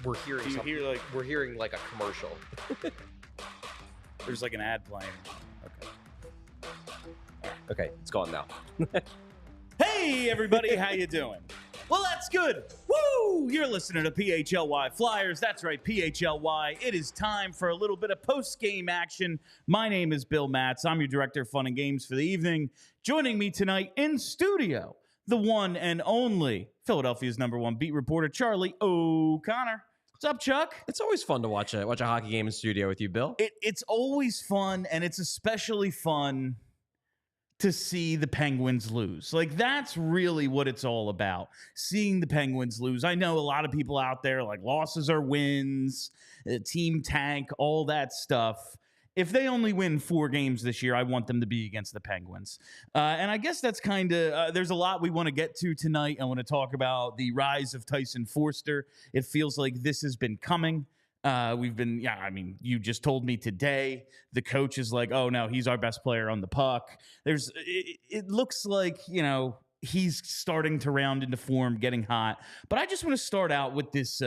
We're hearing Do you something. hear like We're hearing like a commercial. there's like an ad playing? Okay, it's gone now. Hey everybody, how you doing? Well, that's good. Woo! You're listening to PHLY Flyers. That's right, PHLY. It is time for a little bit of post-game action. My name is Bill Matz. I'm your director of fun and games for the evening. Joining me tonight in studio, the one and only Philadelphia's #1 beat reporter, Charlie O'Connor. What's up, Chuck? It's always fun to watch a hockey game in studio with you, Bill. It's always fun, and it's especially fun to see the Penguins lose. Like, that's really what it's all about, seeing the Penguins lose. I know a lot of people out there, like, losses are wins, team tank, all that stuff. If they only win 4 games this year, I want them to be against the Penguins. And I guess that's kind of, there's a lot we want to get to tonight. I want to talk about the rise of Tyson Foerster. It feels like this has been coming. You just told me today, the coach is like, oh, no, he's our best player on the puck. It looks like, he's starting to round into form, getting hot. But I just want to start out with this,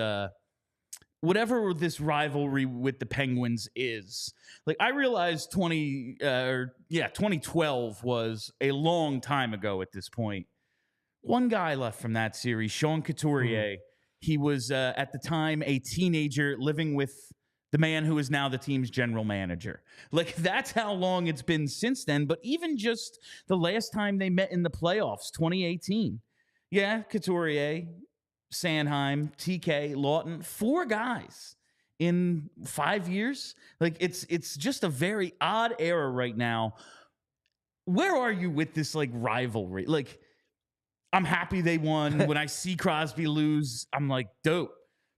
whatever this rivalry with the Penguins is. Like, I realized 2012 was a long time ago at this point. One guy left from that series, Sean Couturier. He was, at the time, a teenager living with the man who is now the team's general manager. Like, that's how long it's been since then. But even just the last time they met in the playoffs, 2018. Yeah, Couturier, Sanheim, TK, Lawton, 4 guys in 5 years. Like, it's just a very odd era right now. Where are you with this, like, rivalry? Like, I'm happy they won. When I see Crosby lose, I'm like, dope.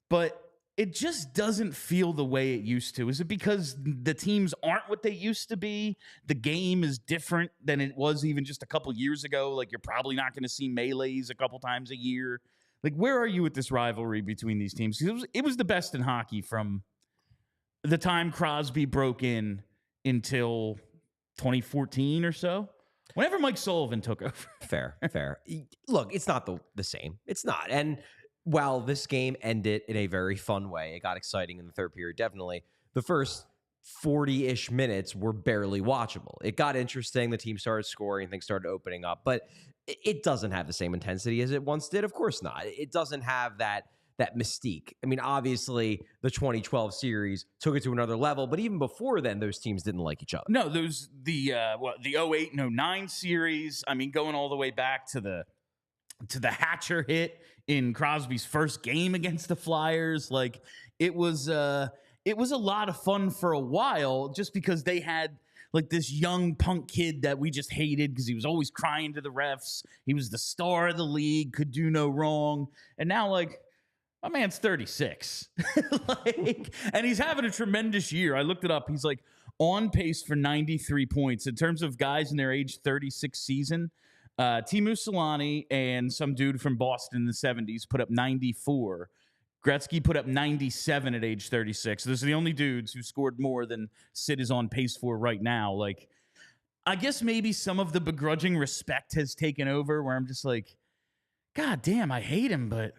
But it just doesn't feel the way it used to. Is it because the teams aren't what they used to be? The game is different than it was even just a couple years ago. Like, you're probably not going to see melees a couple times a year. Like, where are you with this rivalry between these teams? It was the best in hockey from the time Crosby broke in until 2014 or so. Whenever Mike Sullivan took over. Fair. Look, it's not the same. It's not. And while this game ended in a very fun way, it got exciting in the third period, definitely. The first 40-ish minutes were barely watchable. It got interesting. The team started scoring. Things started opening up. But it doesn't have the same intensity as it once did. Of course not. It doesn't have that mystique. I mean, obviously, the 2012 series took it to another level, but even before then, those teams didn't like each other. No, the 08 and 09 series. I mean, going all the way back to the Hatcher hit in Crosby's first game against the Flyers. Like, it was a lot of fun for a while, just because they had like this young punk kid that we just hated because he was always crying to the refs. He was the star of the league, could do no wrong, and now, like, my man's 36. And he's having a tremendous year. I looked it up. He's like on pace for 93 points. In terms of guys in their age 36 season, Teemu Selanne and some dude from Boston in the 70s put up 94. Gretzky put up 97 at age 36. Those are the only dudes who scored more than Sid is on pace for right now. Like, I guess maybe some of the begrudging respect has taken over, where I'm just like, God damn, I hate him, but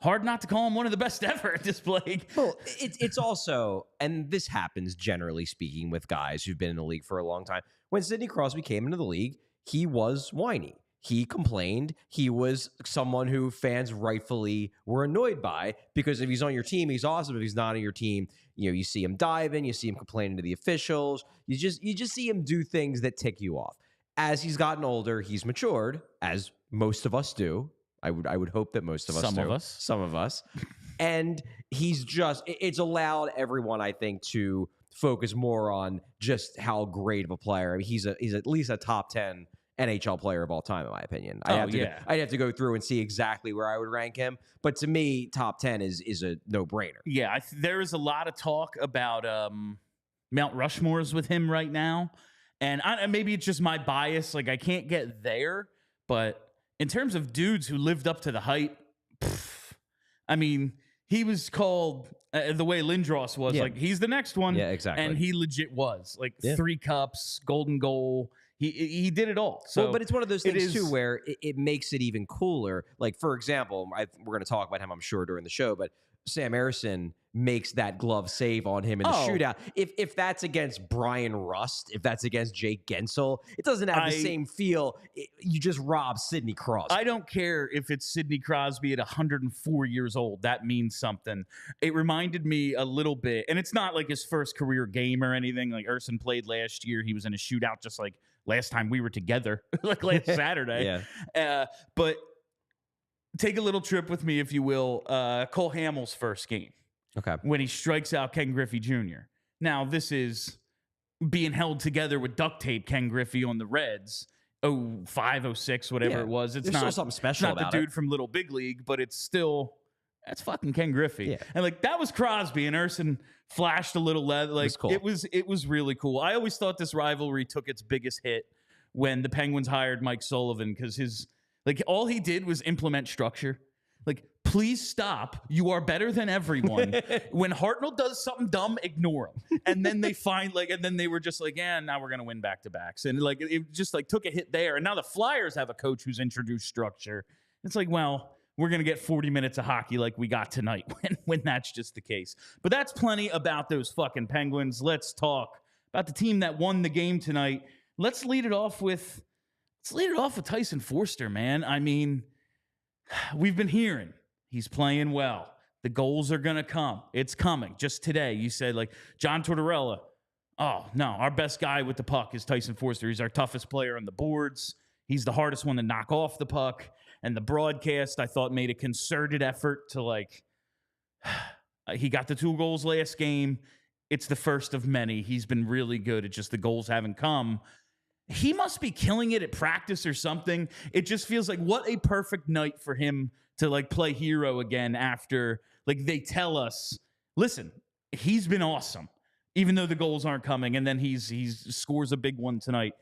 hard not to call him one of the best ever at this league. Well, it's also, and this happens generally speaking with guys who've been in the league for a long time. When Sidney Crosby came into the league, he was whiny. He complained. He was someone who fans rightfully were annoyed by, because if he's on your team, he's awesome. If he's not on your team, you see him diving, you see him complaining to the officials. You just see him do things that tick you off. As he's gotten older, he's matured, as most of us do. I would hope that most of us do. Some of us. And it's allowed everyone, I think, to focus more on just how great of a player. I mean, he's at least a top 10 NHL player of all time, in my opinion. I'd have to go through and see exactly where I would rank him. But to me, top 10 is a no-brainer. Yeah, there is a lot of talk about Mount Rushmore's with him right now. And maybe it's just my bias. Like, I can't get there. But in terms of dudes who lived up to the hype, I mean, he was called the way Lindros was. Like, he's the next one. Yeah, exactly. And he legit was. Like, 3 cups, golden goal. He did it all. So, but it's one of those things, too, where it makes it even cooler. Like, for example, we're going to talk about him, I'm sure, during the show, but Sam Ersson makes that glove save on him in the shootout. If that's against Brian Rust, if that's against Jake Gensel, it doesn't have the same feel. You just rob Sidney Crosby. I don't care if it's Sidney Crosby at 104 years old. That means something. It reminded me a little bit, and it's not like his first career game or anything. Like, Ersson played last year. He was in a shootout just like last time we were together, like last Saturday. But take a little trip with me, if you will. Cole Hamels' first game. Okay. When he strikes out Ken Griffey Jr. Now, this is being held together with duct tape, Ken Griffey on the Reds. 05, 06, whatever it was. It's There's not still something special about the dude from Little Big League, but it's still, that's fucking Ken Griffey. Yeah. And like, that was Crosby, and Ersson flashed a little leather. Like, cool. it was really cool. I always thought this rivalry took its biggest hit when the Penguins hired Mike Sullivan, because all he did was implement structure. Like, please stop. You are better than everyone. When Hartnell does something dumb, ignore him. And then they and then they were just like, now we're going to win back-to-backs. And like, it just like took a hit there. And now the Flyers have a coach who's introduced structure. It's like, well, we're going to get 40 minutes of hockey like we got tonight when that's just the case. But that's plenty about those fucking Penguins. Let's talk about the team that won the game tonight. Let's lead it off with Tyson Foerster, man. I mean, we've been hearing he's playing well. The goals are going to come. It's coming. Just today, you said, like, John Tortorella, oh, no, our best guy with the puck is Tyson Foerster. He's our toughest player on the boards. He's the hardest one to knock off the puck. And the broadcast, I thought, made a concerted effort to, like, he got the 2 goals last game. It's the first of many. He's been really good. It's just the goals haven't come. He must be killing it at practice or something. It just feels like what a perfect night for him to like play hero again after like they tell us, listen, he's been awesome, even though the goals aren't coming. And then he scores a big one tonight.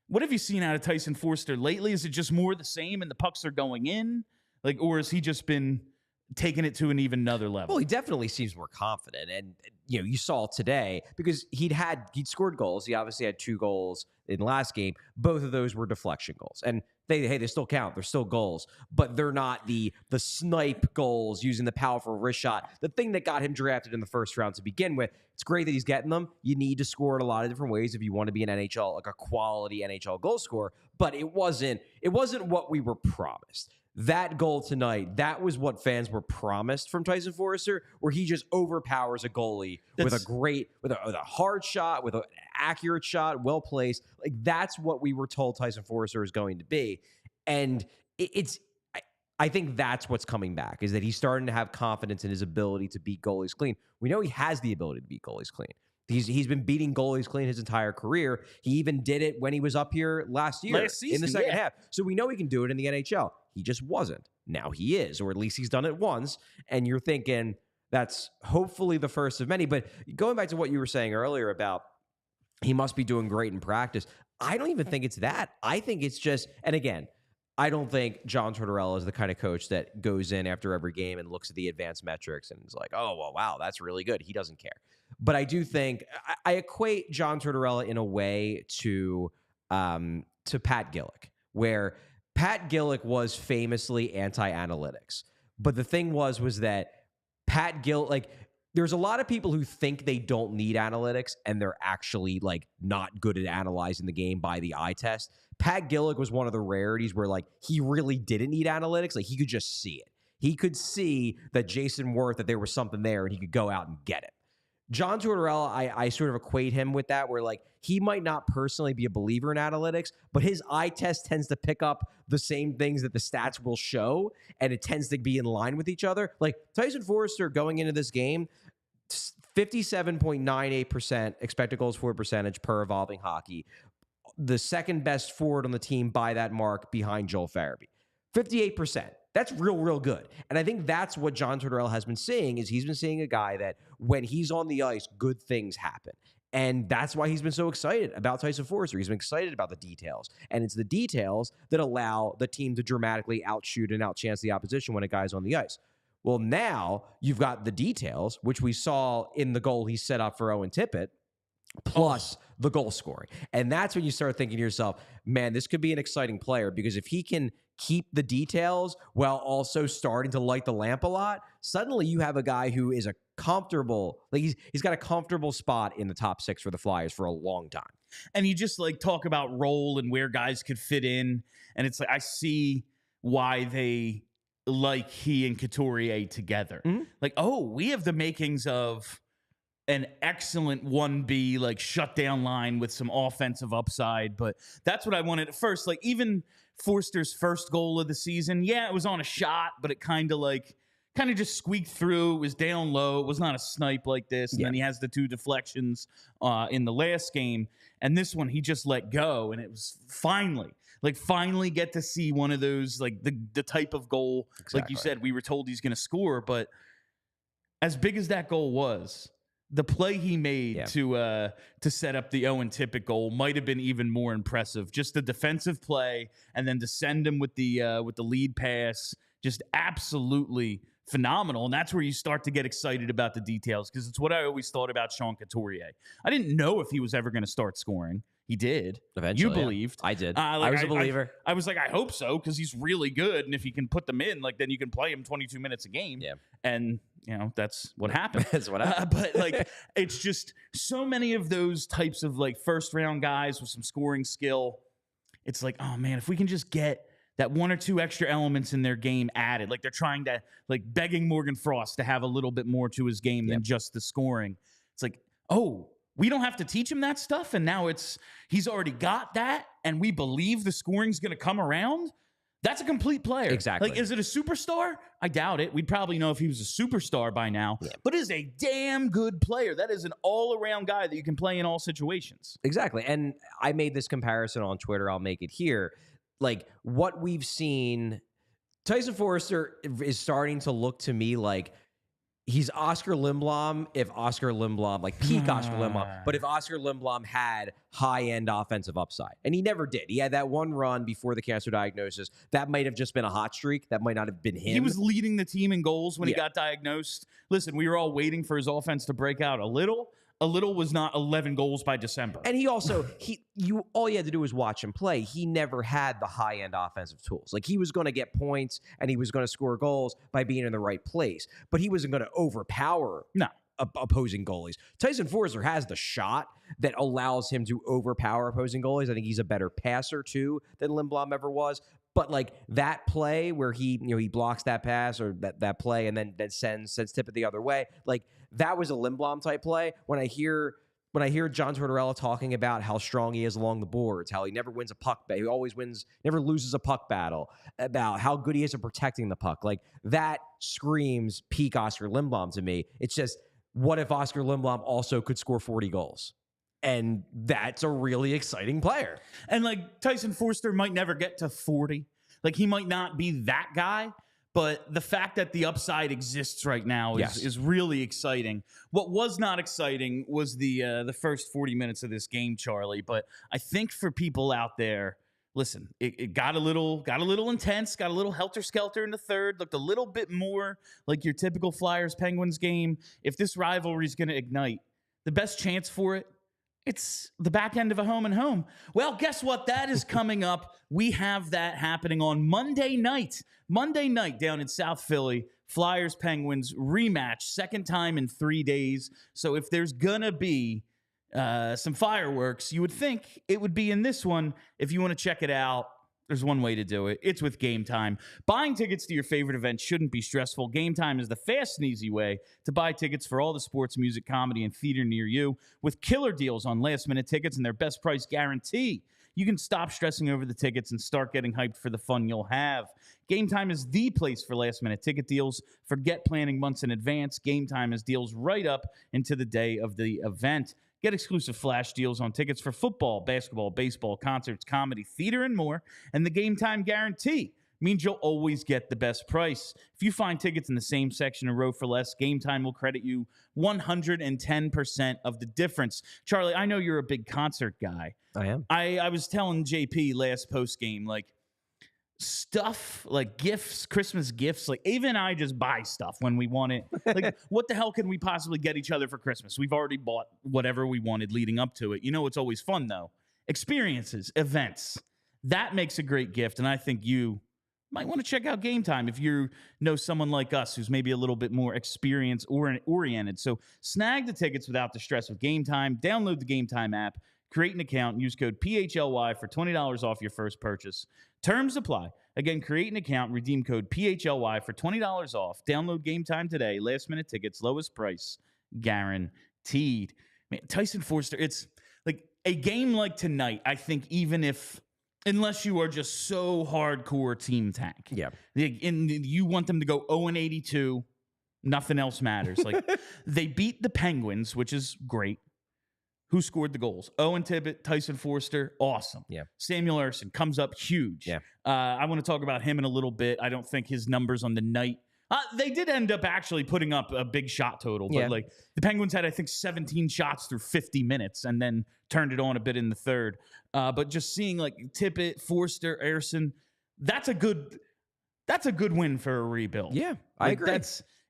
What have you seen out of Tyson Foerster lately? Is it just more the same and the pucks are going in? Like, or has he just been taking it to an even another level? Well, he definitely seems more confident. And, you saw today because he'd scored goals. He obviously had 2 goals in the last game. Both of those were deflection goals. And they still count. They're still goals, but they're not the snipe goals using the powerful wrist shot. The thing that got him drafted in the first round to begin with. It's great that he's getting them. You need to score in a lot of different ways if you want to be an NHL, like a quality NHL goal scorer. But it wasn't what we were promised. That goal tonight, that was what fans were promised from Tyson Foerster, where he just overpowers a goalie with a hard shot, with an accurate shot, well placed. Like, that's what we were told Tyson Foerster is going to be. And I think that's what's coming back, is that he's starting to have confidence in his ability to beat goalies clean. We know he has the ability to beat goalies clean. He's been beating goalies clean his entire career. He even did it when he was up here last season, in the second half. So we know he can do it in the NHL. He just wasn't. Now he is, or at least he's done it once. And you're thinking that's hopefully the first of many. But going back to what you were saying earlier about he must be doing great in practice, I don't even think it's that. I think it's just, and again, I don't think John Tortorella is the kind of coach that goes in after every game and looks at the advanced metrics and is like, oh, well, wow, that's really good. He doesn't care. But I do think I equate John Tortorella in a way to Pat Gillick, where Pat Gillick was famously anti-analytics. But the thing was that Pat Gillick, like, there's a lot of people who think they don't need analytics and they're actually like not good at analyzing the game by the eye test. Pat Gillick was one of the rarities where like he really didn't need analytics. Like, he could just see it. He could see that Jason Worth, that there was something there and he could go out and get it. John Tortorella, I sort of equate him with that, where like he might not personally be a believer in analytics, but his eye test tends to pick up the same things that the stats will show, and it tends to be in line with each other. Like Tyson Foerster going into this game, 57.98% expected goals for percentage per evolving hockey, the second best forward on the team by that mark behind Joel Farabee. 58%. That's real good. And I think that's what John Tortorella has been saying, is he's been seeing a guy that when he's on the ice, good things happen. And that's why he's been so excited about Tyson Foerster. He's been excited about the details. And it's the details that allow the team to dramatically outshoot and outchance the opposition when a guy's on the ice. Well, now you've got the details, which we saw in the goal he set up for Owen Tippett, plus the goal scoring. And that's when you start thinking to yourself, man, this could be an exciting player, because if he can keep the details while also starting to light the lamp a lot, suddenly you have a guy who is a comfortable, like he's got a comfortable spot in the top 6 for the Flyers for a long time. And you just like talk about role and where guys could fit in. And it's like, I see why they like he and Couturier together. Mm-hmm. Like, oh, we have the makings of an excellent 1B, like shutdown line with some offensive upside. But that's what I wanted at first. Like even Foerster's first goal of the season, yeah, it was on a shot, but it kind of just squeaked through. It was down low. It was not a snipe like this. And then he has the 2 deflections in the last game. And this one, he just let go. And it was finally get to see one of those, like the type of goal, like you said, we were told he's going to score. But as big as that goal was, the play he made to set up the Owen Tippett goal might have been even more impressive. Just the defensive play, and then to send him with the lead pass, just absolutely phenomenal. And that's where you start to get excited about the details, because it's what I always thought about Sean Couturier. I didn't know if he was ever going to start scoring. He did. Eventually, you believed. I did. I was a believer. I was like, I hope so, because he's really good, and if he can put them in, like then you can play him 22 minutes a game. Yeah. And that's what happened. That's what happened. But like, it's just so many of those types of like first round guys with some scoring skill. It's like, oh man, if we can just get that 1 or 2 extra elements in their game added, like they're trying to, like begging Morgan Frost to have a little bit more to his game than just the scoring. It's like, oh, we don't have to teach him that stuff, and now he's already got that, and we believe the scoring's going to come around. That's a complete player. Exactly. Like, is it a superstar? I doubt it. We'd probably know if he was a superstar by now. Yeah. But is a damn good player. That is an all-around guy that you can play in all situations. Exactly. And I made this comparison on Twitter. I'll make it here. Like, what we've seen, Tyson Foerster is starting to look to me like he's Oscar Lindblom if Oscar Lindblom, like peak Oscar Lindblom, but if Oscar Lindblom had high-end offensive upside. And he never did. He had that one run before the cancer diagnosis. That might have just been a hot streak. That might not have been him. He was leading the team in goals when he got diagnosed. Listen, we were all waiting for his offense to break out a little. A little was not 11 goals by December. And he also, all you had to do was watch him play. He never had the high-end offensive tools. Like, he was going to get points and he was going to score goals by being in the right place. But he wasn't going to overpower opposing goalies. Tyson Foerster has the shot that allows him to overpower opposing goalies. I think he's a better passer, too, than Lindblom ever was. But like that play where he blocks that pass or that play and then sends Tippett the other way, like that was a Lindblom type play. When I hear John Tortorella talking about how strong he is along the boards, how he never wins a puck battle, he always wins, never loses a puck battle, about how good he is at protecting the puck, like that screams peak Oscar Lindblom to me. It's just, what if Oscar Lindblom also could score 40 goals? And that's a really exciting player. And like Tyson Foerster might never get to 40. Like he might not be that guy, but the fact that the upside exists right now is really exciting. What was not exciting was the first 40 minutes of this game, Charlie. But I think for people out there, listen, it got a little intense, got a little helter-skelter in the third, looked a little bit more like your typical Flyers-Penguins game. If this rivalry is going to ignite, the best chance for it, it's the back end of a home and home. Well, guess what? That is coming up. We have that happening on Monday night. Monday night down in South Philly. Flyers Penguins rematch, second time in 3 days. So if there's going to be some fireworks, you would think it would be in this one. If you want to check it out, There's one way to do it. It's with Game Time. Buying tickets to your favorite event shouldn't be stressful. Game Time is the fast and easy way to buy tickets for all the sports, music, comedy, and theater near you with killer deals on last-minute tickets and their best price guarantee. You can stop stressing over the tickets and start getting hyped for the fun you'll have. Game Time is the place for last-minute ticket deals. Forget planning months in advance. Game Time is deals right up into the day of the event. Get exclusive flash deals on tickets for football, basketball, baseball, concerts, comedy, theater, and more. And the Game Time guarantee means you'll always get the best price. If you find tickets in the same section or row for less, Game Time will credit you 110% of the difference. Charlie, I know you're a big concert guy. I am. I was telling JP last post game, like, stuff like gifts, Christmas gifts, like even I just buy stuff when we want it. Like, what the hell can we possibly get each other for Christmas? We've already bought whatever we wanted leading up to it. You know, it's always fun though. Experiences, events. That makes a great gift, and I think you might want to check out Game Time if you know someone like us who's maybe a little bit more experience oriented. So snag the tickets without the stress with Game Time. Download the Game Time app, create an account, and use code PHLY for $20 off your first purchase. Terms apply. Again, create an account, redeem code PHLY for $20 off. Download Game Time today. Last minute tickets, lowest price, guaranteed. Man, Tyson Foerster, it's like a game like tonight, I think unless you are just so hardcore team tank. Yeah. And you want them to go 0-82, nothing else matters. Like, they beat the Penguins, which is great. Who scored the goals? Owen Tippett, Tyson Foerster, awesome. Yeah. Samuel Ersson comes up huge. Yeah. I want to talk about him in a little bit. I don't think his numbers on the night. They did end up actually putting up a big shot total, but like the Penguins had, I think, 17 shots through 50 minutes and then turned it on a bit in the third. But just seeing like Tippett, Foerster, Ersson, that's a good win for a rebuild. Yeah, I agree.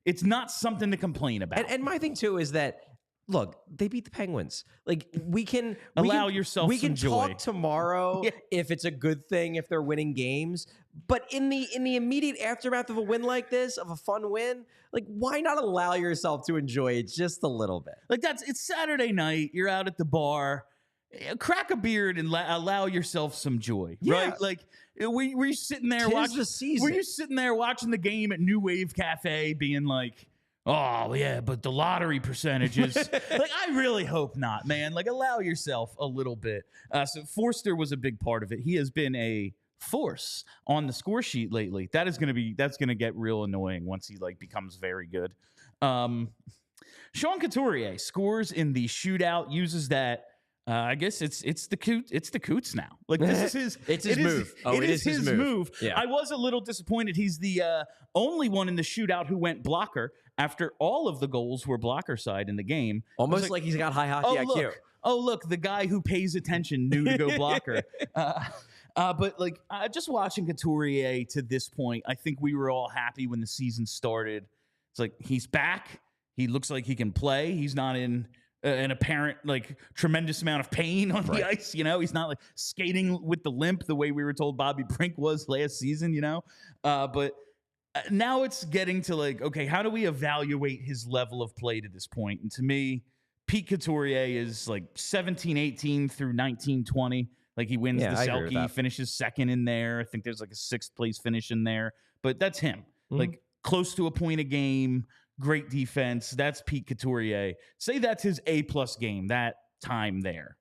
It's not something to complain about. And my thing too is that, look, they beat the Penguins. Like, we can allow yourself we some can joy. talk tomorrow if it's a good thing, if they're winning games. But in the immediate aftermath of a win like this, of a fun win, like, why not allow yourself to enjoy it just a little bit? Like, it's Saturday night. You're out at the bar. Crack a beard and allow yourself some joy, right? Like, were you sitting there watching the season? Were you sitting there watching the game at New Wave Cafe, being like, "Oh yeah, but the lottery percentages"? Like, I really hope not, man. Like, allow yourself a little bit. So Foerster was a big part of it. He has been a force on the score sheet lately. That's gonna get real annoying once he like becomes very good. Sean Couturier scores in the shootout, uses that. I guess it's the Coots now. Like, this is his move. It is his move. Yeah. I was a little disappointed. He's the only one in the shootout who went blocker after all of the goals were blocker side in the game. Almost like he's got high hockey IQ. Look, the guy who pays attention knew to go blocker. But like, just watching Couturier to this point, I think we were all happy when the season started. It's like, he's back. He looks like he can play. He's not in an apparent like tremendous amount of pain on the ice. You know, he's not like skating with the limp the way we were told Bobby Brink was last season. You know, but now it's getting to like, okay, how do we evaluate his level of play to this point? And to me, Pete Couturier is like 17-18 through 19-20. Like, he wins the Selke, finishes second in there. I think there's like a 6th place finish in there, but that's him. Mm-hmm. Like, close to a point a game, great defense. That's Pete Couturier. Say that's his A+ game, that time there.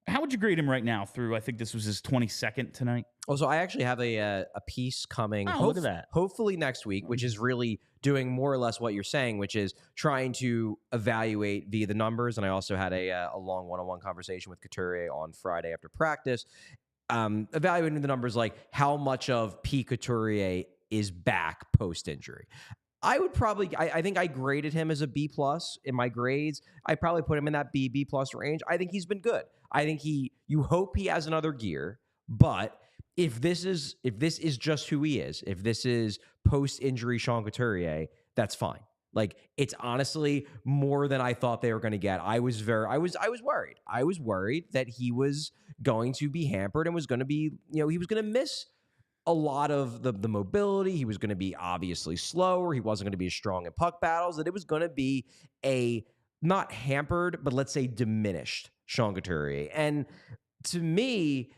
How would you grade him right now through, I think this was his 22nd tonight? Oh, so I actually have a piece coming. Oh, look at that. Hopefully next week, which is really doing more or less what you're saying, which is trying to evaluate via the numbers. And I also had a long one-on-one conversation with Couturier on Friday after practice, evaluating the numbers, like how much of Pete Couturier is back post-injury. I would probably, I think I graded him as a B+ in my grades. I probably put him in that B+ range. I think he's been good. I think you hope he has another gear, but if this is just who he is, if this is post-injury Sean Couturier, that's fine. Like, it's honestly more than I thought they were going to get. I was worried. I was worried that he was going to be hampered and was going to be, he was going to miss a lot of the mobility. He was going to be obviously slower. He wasn't going to be as strong in puck battles. That it was going to be a not hampered, but let's say diminished Sean Couturier. And to me,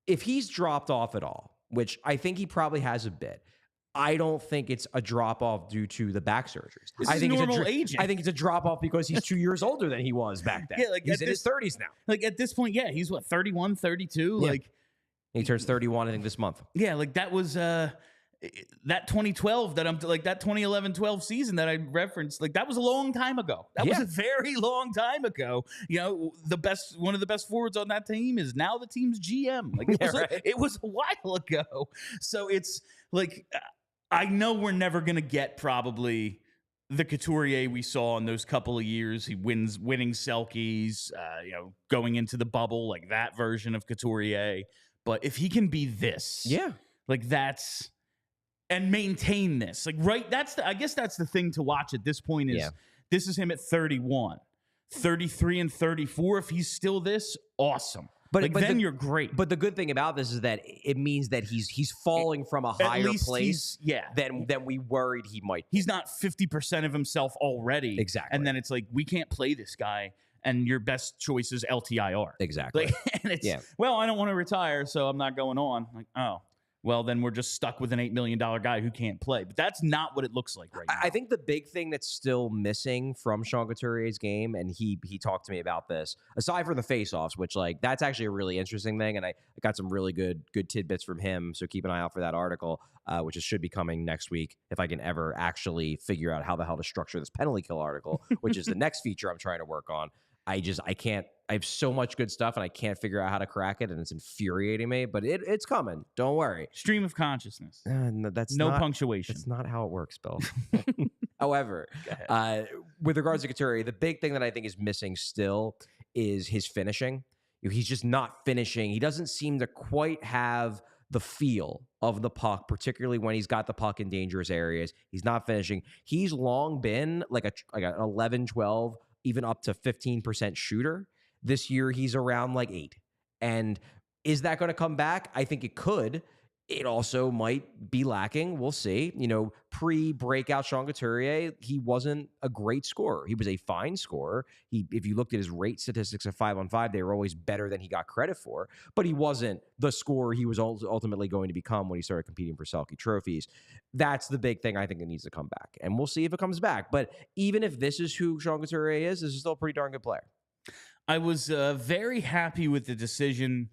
if he's dropped off at all, which I think he probably has a bit, I don't think it's a drop off due to the back surgeries. This is normal aging. I think it's a drop off because he's 2 years older than he was back then. Yeah, like he's in his 30s now. Like at this point, yeah, he's what, 31, 32? Yeah. Like he turns 31, I think, this month. Yeah, like that was that 2012 that I'm like that 2011-12 season that I referenced. Like that was a long time ago. That was a very long time ago. You know, one of the best forwards on that team is now the team's GM. Like it was a while ago. So it's like I know we're never gonna get probably the Couturier we saw in those couple of years. He winning Selkies, going into the bubble, like that version of Couturier. But if he can be this, like that's and maintain this, like I guess that's the thing to watch at this point is this is him at 31, 33 and 34. If he's still this, awesome. But then you're great. But the good thing about this is that it means that he's falling from a higher place than we worried he might. He's not 50% of himself already. Exactly. And then it's like, we can't play this guy, and your best choice is LTIR. Exactly. Like, and it's, well, I don't want to retire, so I'm not going on. Like, oh. Well, then we're just stuck with an $8 million guy who can't play. But that's not what it looks like right now. I think the big thing that's still missing from Sean Couturier's game, and he talked to me about this, aside from the faceoffs, which like that's actually a really interesting thing, and I got some really good tidbits from him. So keep an eye out for that article, which should be coming next week if I can ever actually figure out how the hell to structure this penalty kill article, which is the next feature I'm trying to work on. I can't. I have so much good stuff, and I can't figure out how to crack it, and it's infuriating me. But it's coming. Don't worry. Stream of consciousness. No, that's no not, punctuation. That's not how it works, Bill. However, with regards to Couturier, the big thing that I think is missing still is his finishing. He's just not finishing. He doesn't seem to quite have the feel of the puck, particularly when he's got the puck in dangerous areas. He's not finishing. He's long been like an 11, 12, even up to 15% shooter. This year, he's around like 8. And is that going to come back? I think it could. It also might be lacking. We'll see. Pre-breakout Sean Couturier, he wasn't a great scorer. He was a fine scorer. If you looked at his rate statistics at 5-on-5, they were always better than he got credit for. But he wasn't the scorer he was ultimately going to become when he started competing for Selke trophies. That's the big thing I think that needs to come back. And we'll see if it comes back. But even if this is who Sean Couturier is, this is still a pretty darn good player. I was very happy with the decision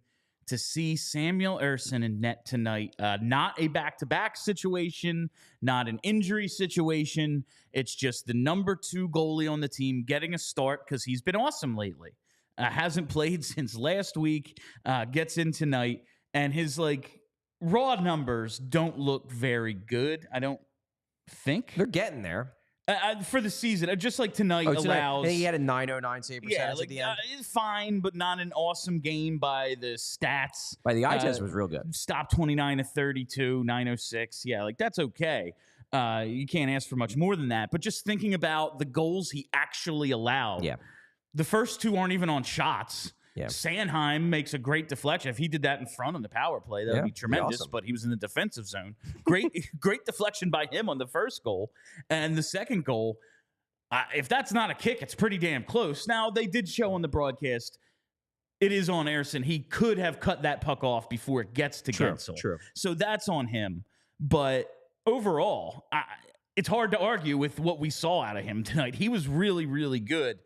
to see Samuel Ersson in net tonight. Not a back-to-back situation, not an injury situation. It's just the number 2 goalie on the team getting a start because he's been awesome lately. Hasn't played since last week, gets in tonight, and his raw numbers don't look very good, I don't think. They're getting there. For the season, just like tonight allows. He had a 909 save percentage at the end. It's fine, but not an awesome game by the stats. By the eye test was real good. Stop 29 to 32, 906. Yeah, that's okay. You can't ask for much more than that. But just thinking about the goals he actually allowed. Yeah. The first 2 aren't even on shots. Yeah. Sanheim makes a great deflection. If he did that in front on the power play, that would be tremendous. Awesome. But he was in the defensive zone. Great deflection by him on the first goal. And the second goal, if that's not a kick, it's pretty damn close. Now, they did show on the broadcast, it is on Ersson. He could have cut that puck off before it gets to Gensel. True. So that's on him. But overall, it's hard to argue with what we saw out of him tonight. He was really, really good.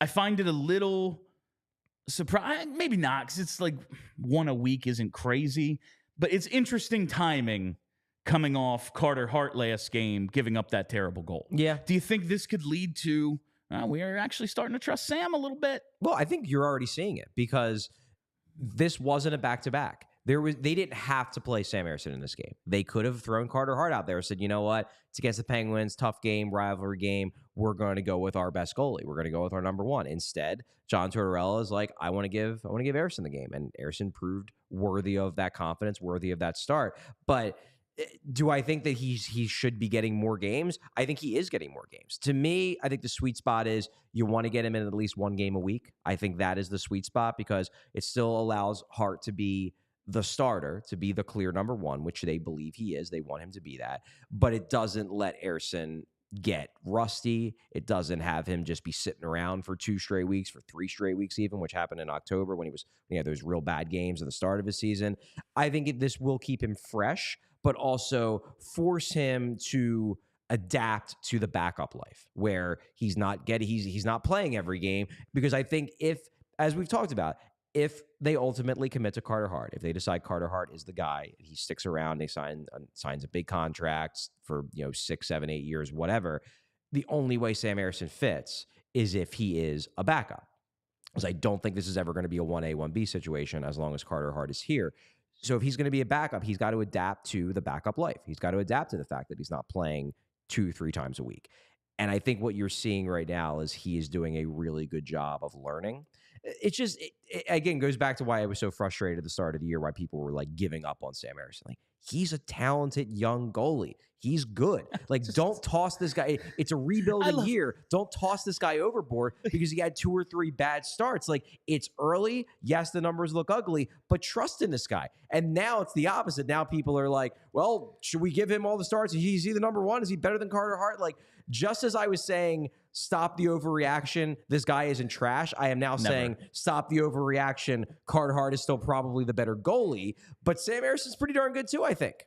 I find it a little surprising. Maybe not, because it's like 1 a week isn't crazy. But it's interesting timing coming off Carter Hart last game, giving up that terrible goal. Yeah. Do you think this could lead to, we are actually starting to trust Sam a little bit? Well, I think you're already seeing it because this wasn't a back-to-back. They didn't have to play Sam Ersson in this game. They could have thrown Carter Hart out there and said, you know what? It's against the Penguins, tough game, rivalry game. We're going to go with our best goalie. We're going to go with our number 1. Instead, John Tortorella is like, I want to give Ersson the game. And Ersson proved worthy of that confidence, worthy of that start. But do I think that he should be getting more games? I think he is getting more games. To me, I think the sweet spot is you want to get him in at least 1 game a week. I think that is the sweet spot because it still allows Hart to be the starter, to be the clear number 1, which they believe he is. They want him to be that. But it doesn't let Ersson get rusty. It doesn't have him just be sitting around for 2 straight weeks, for 3 straight weeks even, which happened in October when he had those real bad games at the start of his season. I think this will keep him fresh, but also force him to adapt to the backup life where he's not playing every game, because I think as we've talked about, if they ultimately commit to Carter Hart, if they decide Carter Hart is the guy, he sticks around, they signs a big contract for 6, 7, 8 years, whatever. The only way Sam Ersson fits is if he is a backup, because I don't think this is ever going to be a 1A, 1B situation as long as Carter Hart is here. So if he's going to be a backup, he's got to adapt to the backup life. He's got to adapt to the fact that he's not playing 2-3 times a week. And I think what you're seeing right now is he is doing a really good job of learning. It's just, it again, goes back to why I was so frustrated at the start of the year, why people were like giving up on Sam Ersson. Like, he's a talented young goalie. He's good. Like, don't toss this guy. It's a rebuilding year. Don't toss this guy overboard because he had 2 or 3 bad starts. Like, it's early. Yes, the numbers look ugly, but trust in this guy. And now it's the opposite. Now people are like, well, should we give him all the starts? Is he the number one? Is he better than Carter Hart? Like, just as I was saying, stop the overreaction, this guy isn't trash, I am now saying, stop the overreaction, Carter Hart is still probably the better goalie, but Sam Ersson's pretty darn good too, I think.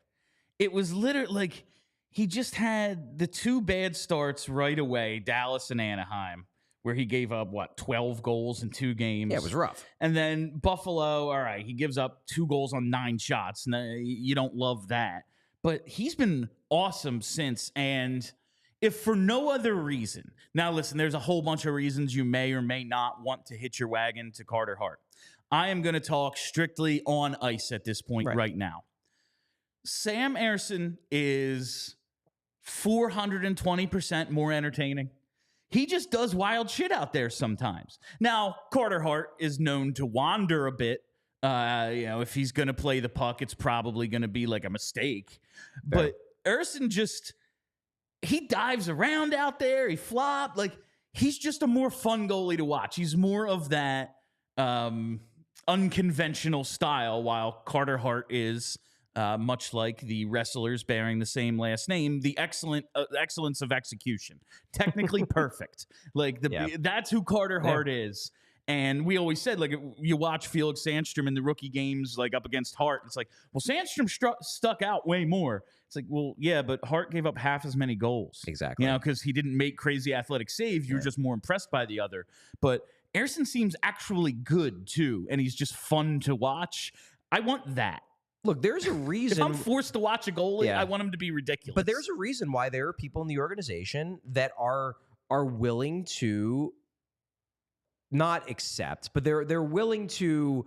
It was literally like he just had the 2 bad starts right away, Dallas and Anaheim, where he gave up, 12 goals in 2 games. Yeah, it was rough. And then Buffalo, all right, he gives up 2 goals on 9 shots. And you don't love that. But he's been awesome since, and if for no other reason, now listen, there's a whole bunch of reasons you may or may not want to hitch your wagon to Carter Hart. I am going to talk strictly on ice at this point right now. Sam Ersson is 420% more entertaining. He just does wild shit out there sometimes. Now, Carter Hart is known to wander a bit. If he's going to play the puck, it's probably going to be like a mistake. Fair. But Ersson just, he dives around out there. He flops. Like, he's just a more fun goalie to watch. He's more of that unconventional style, while Carter Hart is much like the wrestlers bearing the same last name, the excellence of execution. Technically perfect. Like, that's who Carter Hart is. And we always said, like, you watch Felix Sandstrom in the rookie games, like, up against Hart. It's like, well, Sandstrom stuck out way more. It's like, well, yeah, but Hart gave up half as many goals. Exactly. Because he didn't make crazy athletic saves. You were just more impressed by the other. But Ersson seems actually good, too. And he's just fun to watch. I want that. Look, there's a reason. If I'm forced to watch a goalie, I want him to be ridiculous. But there's a reason why there are people in the organization that are willing to not accept, but they're willing to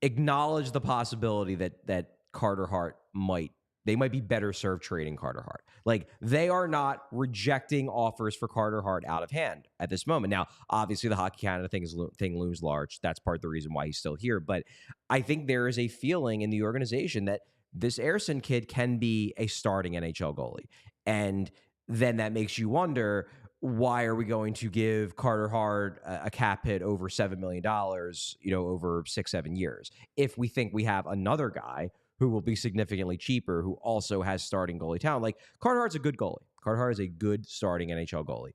acknowledge the possibility that Carter Hart might be better served trading Carter Hart. Like, they are not rejecting offers for Carter Hart out of hand at this moment. Now, obviously, the Hockey Canada thing looms large. That's part of the reason why he's still here. But I think there is a feeling in the organization that this Ersson kid can be a starting NHL goalie. And then that makes you wonder, why are we going to give Carter Hart a cap hit over $7 million, over 6-7 years, if we think we have another guy who will be significantly cheaper, who also has starting goalie talent? Like, Carter Hart's a good goalie. Carter Hart is a good starting NHL goalie.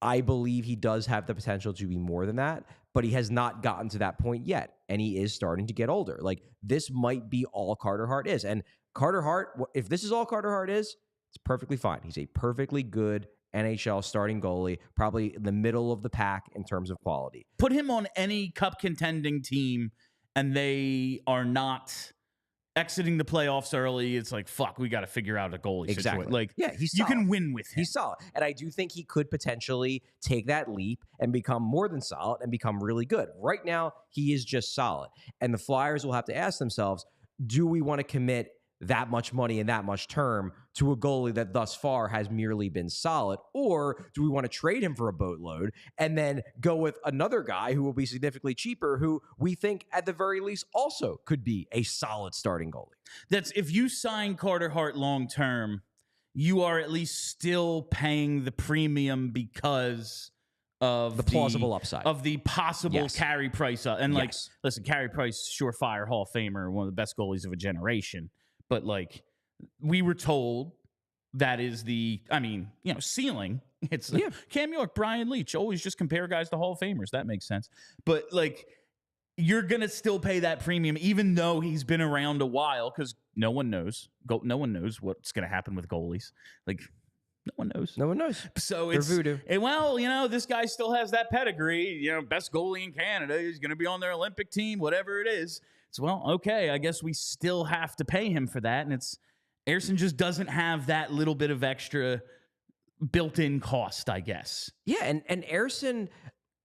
I believe he does have the potential to be more than that, but he has not gotten to that point yet, and he is starting to get older. Like, this might be all Carter Hart is. And Carter Hart, if this is all Carter Hart is, it's perfectly fine. He's a perfectly good NHL starting goalie, probably in the middle of the pack in terms of quality. Put him on any cup contending team, and they are not exiting the playoffs early. It's like, fuck, we got to figure out a goalie situation. Like, he's you solid. can win with him. He's solid. And I do think he could potentially take that leap and become more than solid and become really good. Right now, he is just solid. And the Flyers will have to ask themselves, do we want to commit that much money and that much term to a goalie that thus far has merely been solid? Or do we want to trade him for a boatload and then go with another guy who will be significantly cheaper, who we think at the very least also could be a solid starting goalie? That's, if you sign Carter Hart long term, you are at least still paying the premium because of the plausible upside of the possible Carey Price. And like, listen, Carey Price, surefire Hall of Famer, one of the best goalies of a generation. But, like, we were told that is the, ceiling. It's Yeah. Cam York, Brian Leach. Always just compare guys to Hall of Famers. That makes sense. But like, you're going to still pay that premium, even though he's been around a while, because no one knows. No one knows what's going to happen with goalies. Like, no one knows. No one knows. So They're it's voodoo. This guy still has that pedigree. Best goalie in Canada. He's going to be on their Olympic team, whatever it is. It's okay. I guess we still have to pay him for that, and Ersson just doesn't have that little bit of extra built-in cost, I guess. Yeah, and Ersson,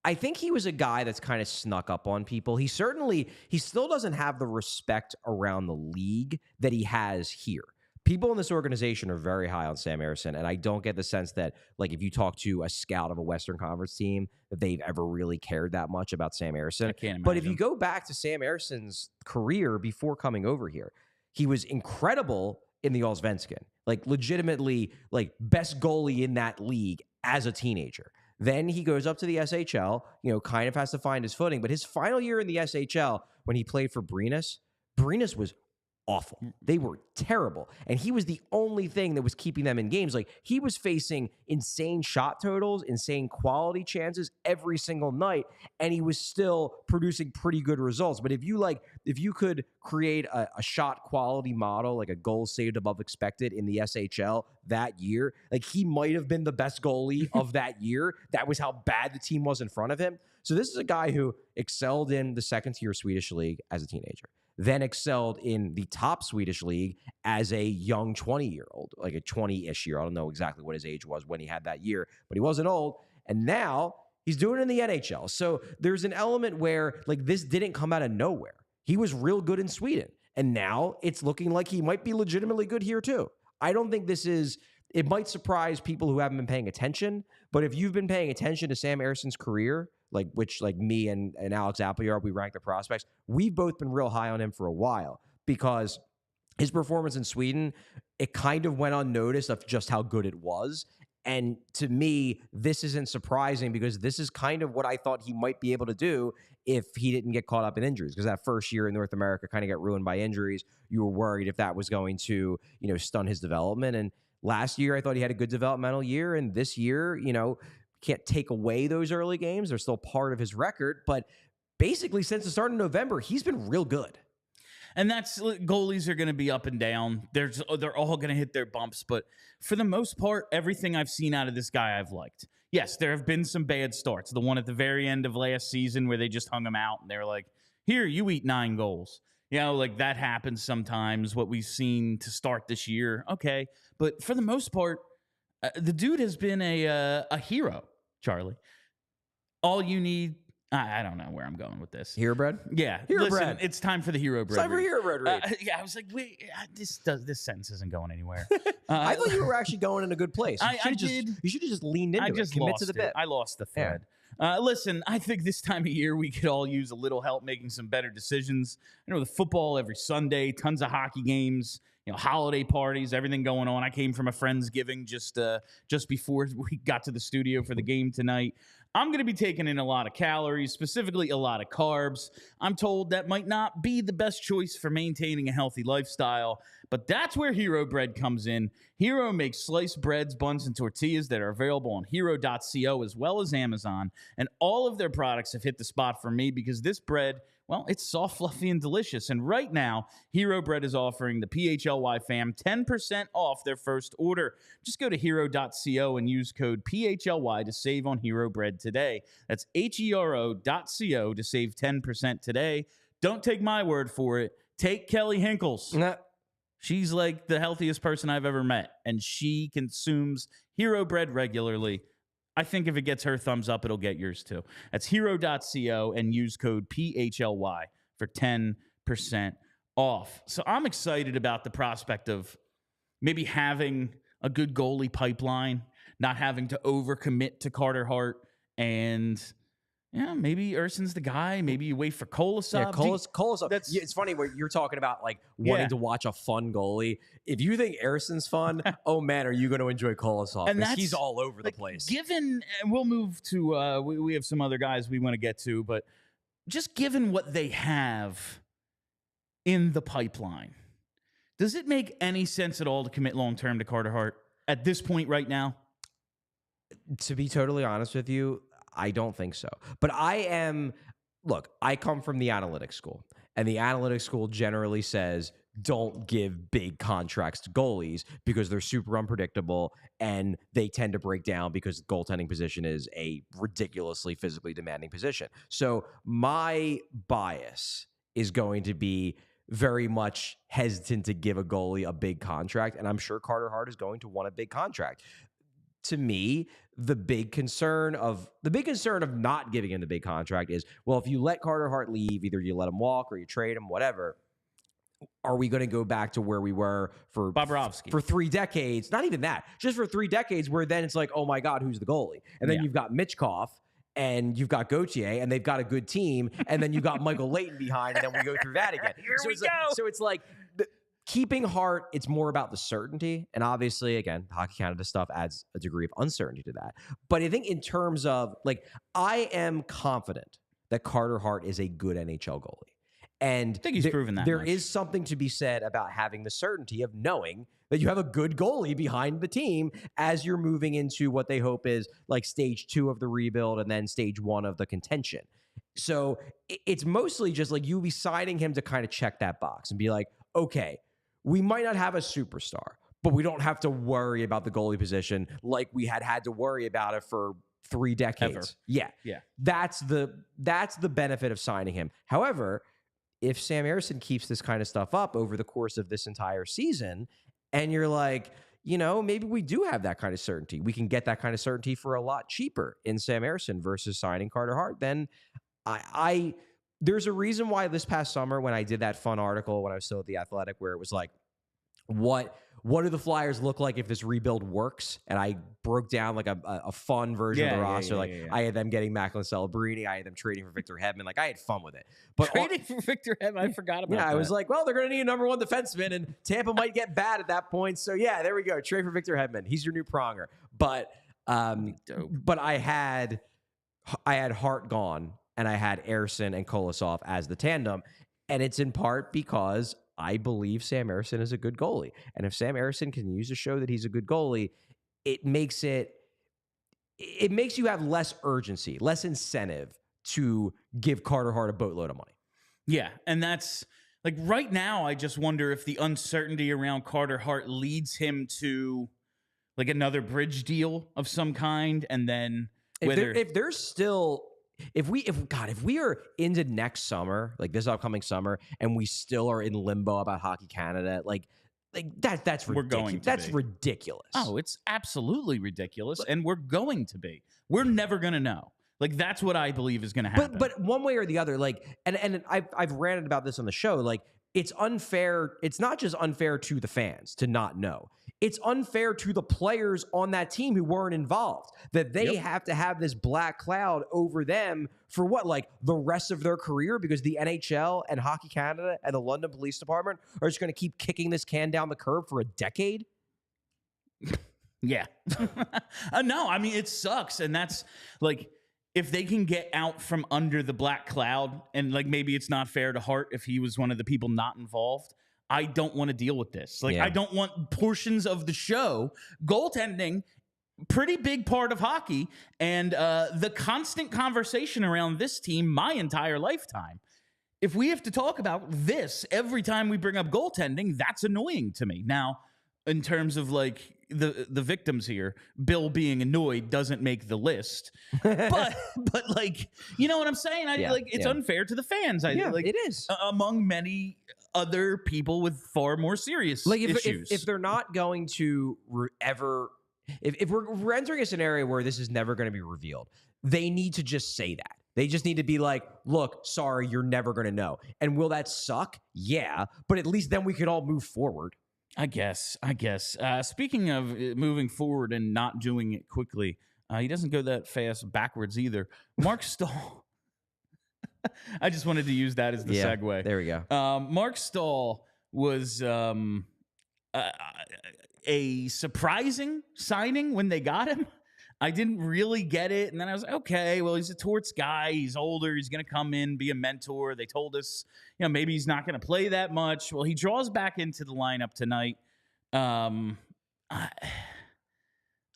I think he was a guy that's kind of snuck up on people. He still doesn't have the respect around the league that he has here. People in this organization are very high on Sam Ersson, and I don't get the sense that, like, if you talk to a scout of a Western Conference team, that they've ever really cared that much about Sam Ersson. I can't imagine. But if you go back to Sam Ersson's career before coming over here, he was incredible in the Allsvenskan, like legitimately, like best goalie in that league as a teenager. Then he goes up to the SHL, kind of has to find his footing. But his final year in the SHL, when he played for Brynäs was awful. They were terrible. And he was the only thing that was keeping them in games. Like, he was facing insane shot totals, insane quality chances every single night, and he was still producing pretty good results. But if you could create a shot quality model, like a goal saved above expected in the SHL that year, like, he might have been the best goalie of that year. That was how bad the team was in front of him. So this is a guy who excelled in the second-tier Swedish league as a teenager, then excelled in the top Swedish league as a young 20-year-old, like a 20-ish year. I don't know exactly what his age was when he had that year, but he wasn't old. And now he's doing it in the NHL. So there's an element where, like, this didn't come out of nowhere. He was real good in Sweden, and now it's looking like he might be legitimately good here too. I don't think it might surprise people who haven't been paying attention, but if you've been paying attention to Sam Ersson's career, which me and Alex Appleyard, we rank the prospects, we've both been real high on him for a while because his performance in Sweden, it kind of went unnoticed of just how good it was. And to me, this isn't surprising because this is kind of what I thought he might be able to do if he didn't get caught up in injuries. Because that first year in North America kind of got ruined by injuries. You were worried if that was going to, stun his development. And last year, I thought he had a good developmental year. And this year, can't take away those early games. They're still part of his record. But basically, since the start of November, he's been real good. And goalies are going to be up and down. They're all going to hit their bumps. But for the most part, everything I've seen out of this guy, I've liked. Yes, there have been some bad starts. The one at the very end of last season where they just hung him out and they were like, here, you eat 9 goals. Like that happens sometimes, what we've seen to start this year. Okay. But for the most part, the dude has been a hero, Charlie. All you need, I don't know where I'm going with this. Hero bread? Yeah. Hero Listen, bread. It's time for the hero bread. It's time for hero bread read. Yeah, I was like, wait, this sentence isn't going anywhere. I thought you were actually going in a good place. I did. You should have just leaned into it. Commit to the bit. I lost the thread. Listen, I think this time of year we could all use a little help making some better decisions. The football every Sunday, tons of hockey games, holiday parties, everything going on. I came from a Friendsgiving just before we got to the studio for the game tonight. I'm going to be taking in a lot of calories, specifically a lot of carbs. I'm told that might not be the best choice for maintaining a healthy lifestyle, but that's where Hero Bread comes in. Hero makes sliced breads, buns, and tortillas that are available on hero.co as well as Amazon, and all of their products have hit the spot for me because this bread, well, it's soft, fluffy, and delicious. And right now, Hero Bread is offering the PHLY fam 10% off their first order. Just go to hero.co and use code PHLY to save on Hero Bread today. That's hero.co to save 10% today. Don't take my word for it. Take Kelly Hinkle's. Nah. She's like the healthiest person I've ever met, and she consumes Hero Bread regularly. I think if it gets her thumbs up, it'll get yours too. That's hero.co and use code PHLY for 10% off. So I'm excited about the prospect of maybe having a good goalie pipeline, not having to overcommit to Carter Hart, and maybe Ersson's the guy. Maybe you wait for Kolosov. Yeah, Kolosov. It's funny where you're talking about like wanting to watch a fun goalie. If you think Ersson's fun, oh man, are you going to enjoy Kolosov? And he's all over the place. Given, and we'll move to, we have some other guys we want to get to, but just given what they have in the pipeline, does it make any sense at all to commit long-term to Carter Hart? at this point right now? To be totally honest with you, I don't think so. But look, I come from the analytics school, and the analytics school generally says don't give big contracts to goalies because they're super unpredictable and they tend to break down because the goaltending position is a ridiculously physically demanding position. So my bias is going to be very much hesitant to give a goalie a big contract, and I'm sure Carter Hart is going to want a big contract. To me, the big concern of not giving him the big contract is, well, if you let Carter Hart leave, either you let him walk or you trade him, whatever. Are we going to go back to where we were for Bobrovsky for 3 decades? Not even that, just for 3 decades, where then it's like, oh my God, who's the goalie? And then you've got Michkov and you've got Gauthier, and they've got a good team, and then you've got Michael Leighton behind, and then we go through that again. So it's like keeping Hart, it's more about the certainty. And obviously, again, Hockey Canada stuff adds a degree of uncertainty to that. But I think in terms of, like, I am confident that Carter Hart is a good NHL goalie. And I think he's proven that. There is something to be said about having the certainty of knowing that you have a good goalie behind the team as you're moving into what they hope is like stage 2 of the rebuild and then stage 1 of the contention. So it's mostly just like you be signing him to kind of check that box and be like, okay, we might not have a superstar, but we don't have to worry about the goalie position like we had to worry about it for 3 decades. Ever. Yeah. That's the benefit of signing him. However, if Sam Ersson keeps this kind of stuff up over the course of this entire season, and you're like, maybe we do have that kind of certainty. We can get that kind of certainty for a lot cheaper in Sam Ersson versus signing Carter Hart. Then there's a reason why this past summer when I did that fun article when I was still at The Athletic where it was like, what do the Flyers look like if this rebuild works? And I broke down like a fun version of the roster. I had them getting Macklin Celebrini. I had them trading for Victor Hedman. Like I had fun with it. But trading for Victor Hedman, I forgot about that. I was like, well, they're going to need a number 1 defenseman, and Tampa might get bad at that point. So yeah, there we go. Trade for Victor Hedman. He's your new Pronger. But I had Hart gone, and I had Ersson and Kolosov as the tandem, and it's in part because I believe Sam Ersson is a good goalie. And if Sam Ersson can use to show that he's a good goalie, it makes you have less urgency, less incentive to give Carter Hart a boatload of money. Yeah, and that's like right now I just wonder if the uncertainty around Carter Hart leads him to like another bridge deal of some kind, and then if we are into next summer, like this upcoming summer, and we still are in limbo about Hockey Canada, like that's ridiculous. That's ridiculous. Oh, it's absolutely ridiculous, and we're going to be. We're never going to know. Like that's what I believe is going to happen. But one way or the other, like, and I've ranted about this on the show. Like, it's unfair. It's not just unfair to the fans to not know. It's unfair to the players on that team who weren't involved, that they have to have this black cloud over them for what, like the rest of their career, because the NHL and Hockey Canada and the London Police Department are just going to keep kicking this can down the curb for a decade. Yeah. No, I mean, it sucks. And that's like, if they can get out from under the black cloud, and like maybe it's not fair to Hart if he was one of the people not involved, I don't want to deal with this. Like, I don't want portions of the show. Goaltending, pretty big part of hockey, and the constant conversation around this team my entire lifetime. If we have to talk about this every time we bring up goaltending, that's annoying to me. Now, in terms of like the victims here, Bill being annoyed doesn't make the list, but like, you know what I'm saying? It's unfair to the fans. It is among many other people with far more serious issues. If they're not going to if we're entering a scenario where this is never going to be revealed, they need to just say that. They just need to be like, look, sorry, you're never going to know. And will that suck? Yeah, but at least then we could all move forward. I guess. Speaking of moving forward and not doing it quickly, he doesn't go that fast backwards either. Mark Stahl. I just wanted to use that as the segue. There we go. Mark Stahl was a surprising signing when they got him. I didn't really get it. And then I was like, okay, well, he's a Torts guy. He's older. He's going to come in, be a mentor. They told us, maybe he's not going to play that much. Well, he draws back into the lineup tonight.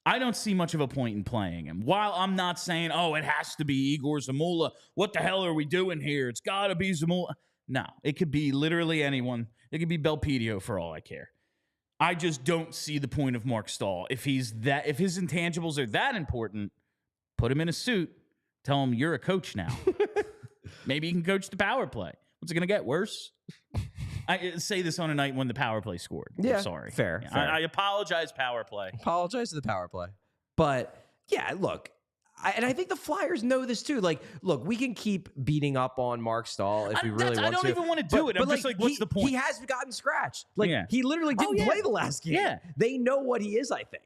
I don't see much of a point in playing him. While I'm not saying, oh, it has to be Igor Zamula. What the hell are we doing here? It's got to be Zamula. No, it could be literally anyone. It could be Belpedio for all I care. I just don't see the point of Mark Stahl. If his intangibles are that important, put him in a suit. Tell him you're a coach now. Maybe you can coach the power play. What's it going to get? Worse? I say this on a night when the power play scored. Yeah, I'm sorry. Fair. I apologize, power play. Apologize to the power play. But, yeah, look, I think the Flyers know this too. Like, look, we can keep beating up on Mark Stahl if we really want to. I don't even want to do it. I'm just like, what's the point? He has gotten scratched. Like, he literally didn't play the last game. Yeah. They know what he is, I think.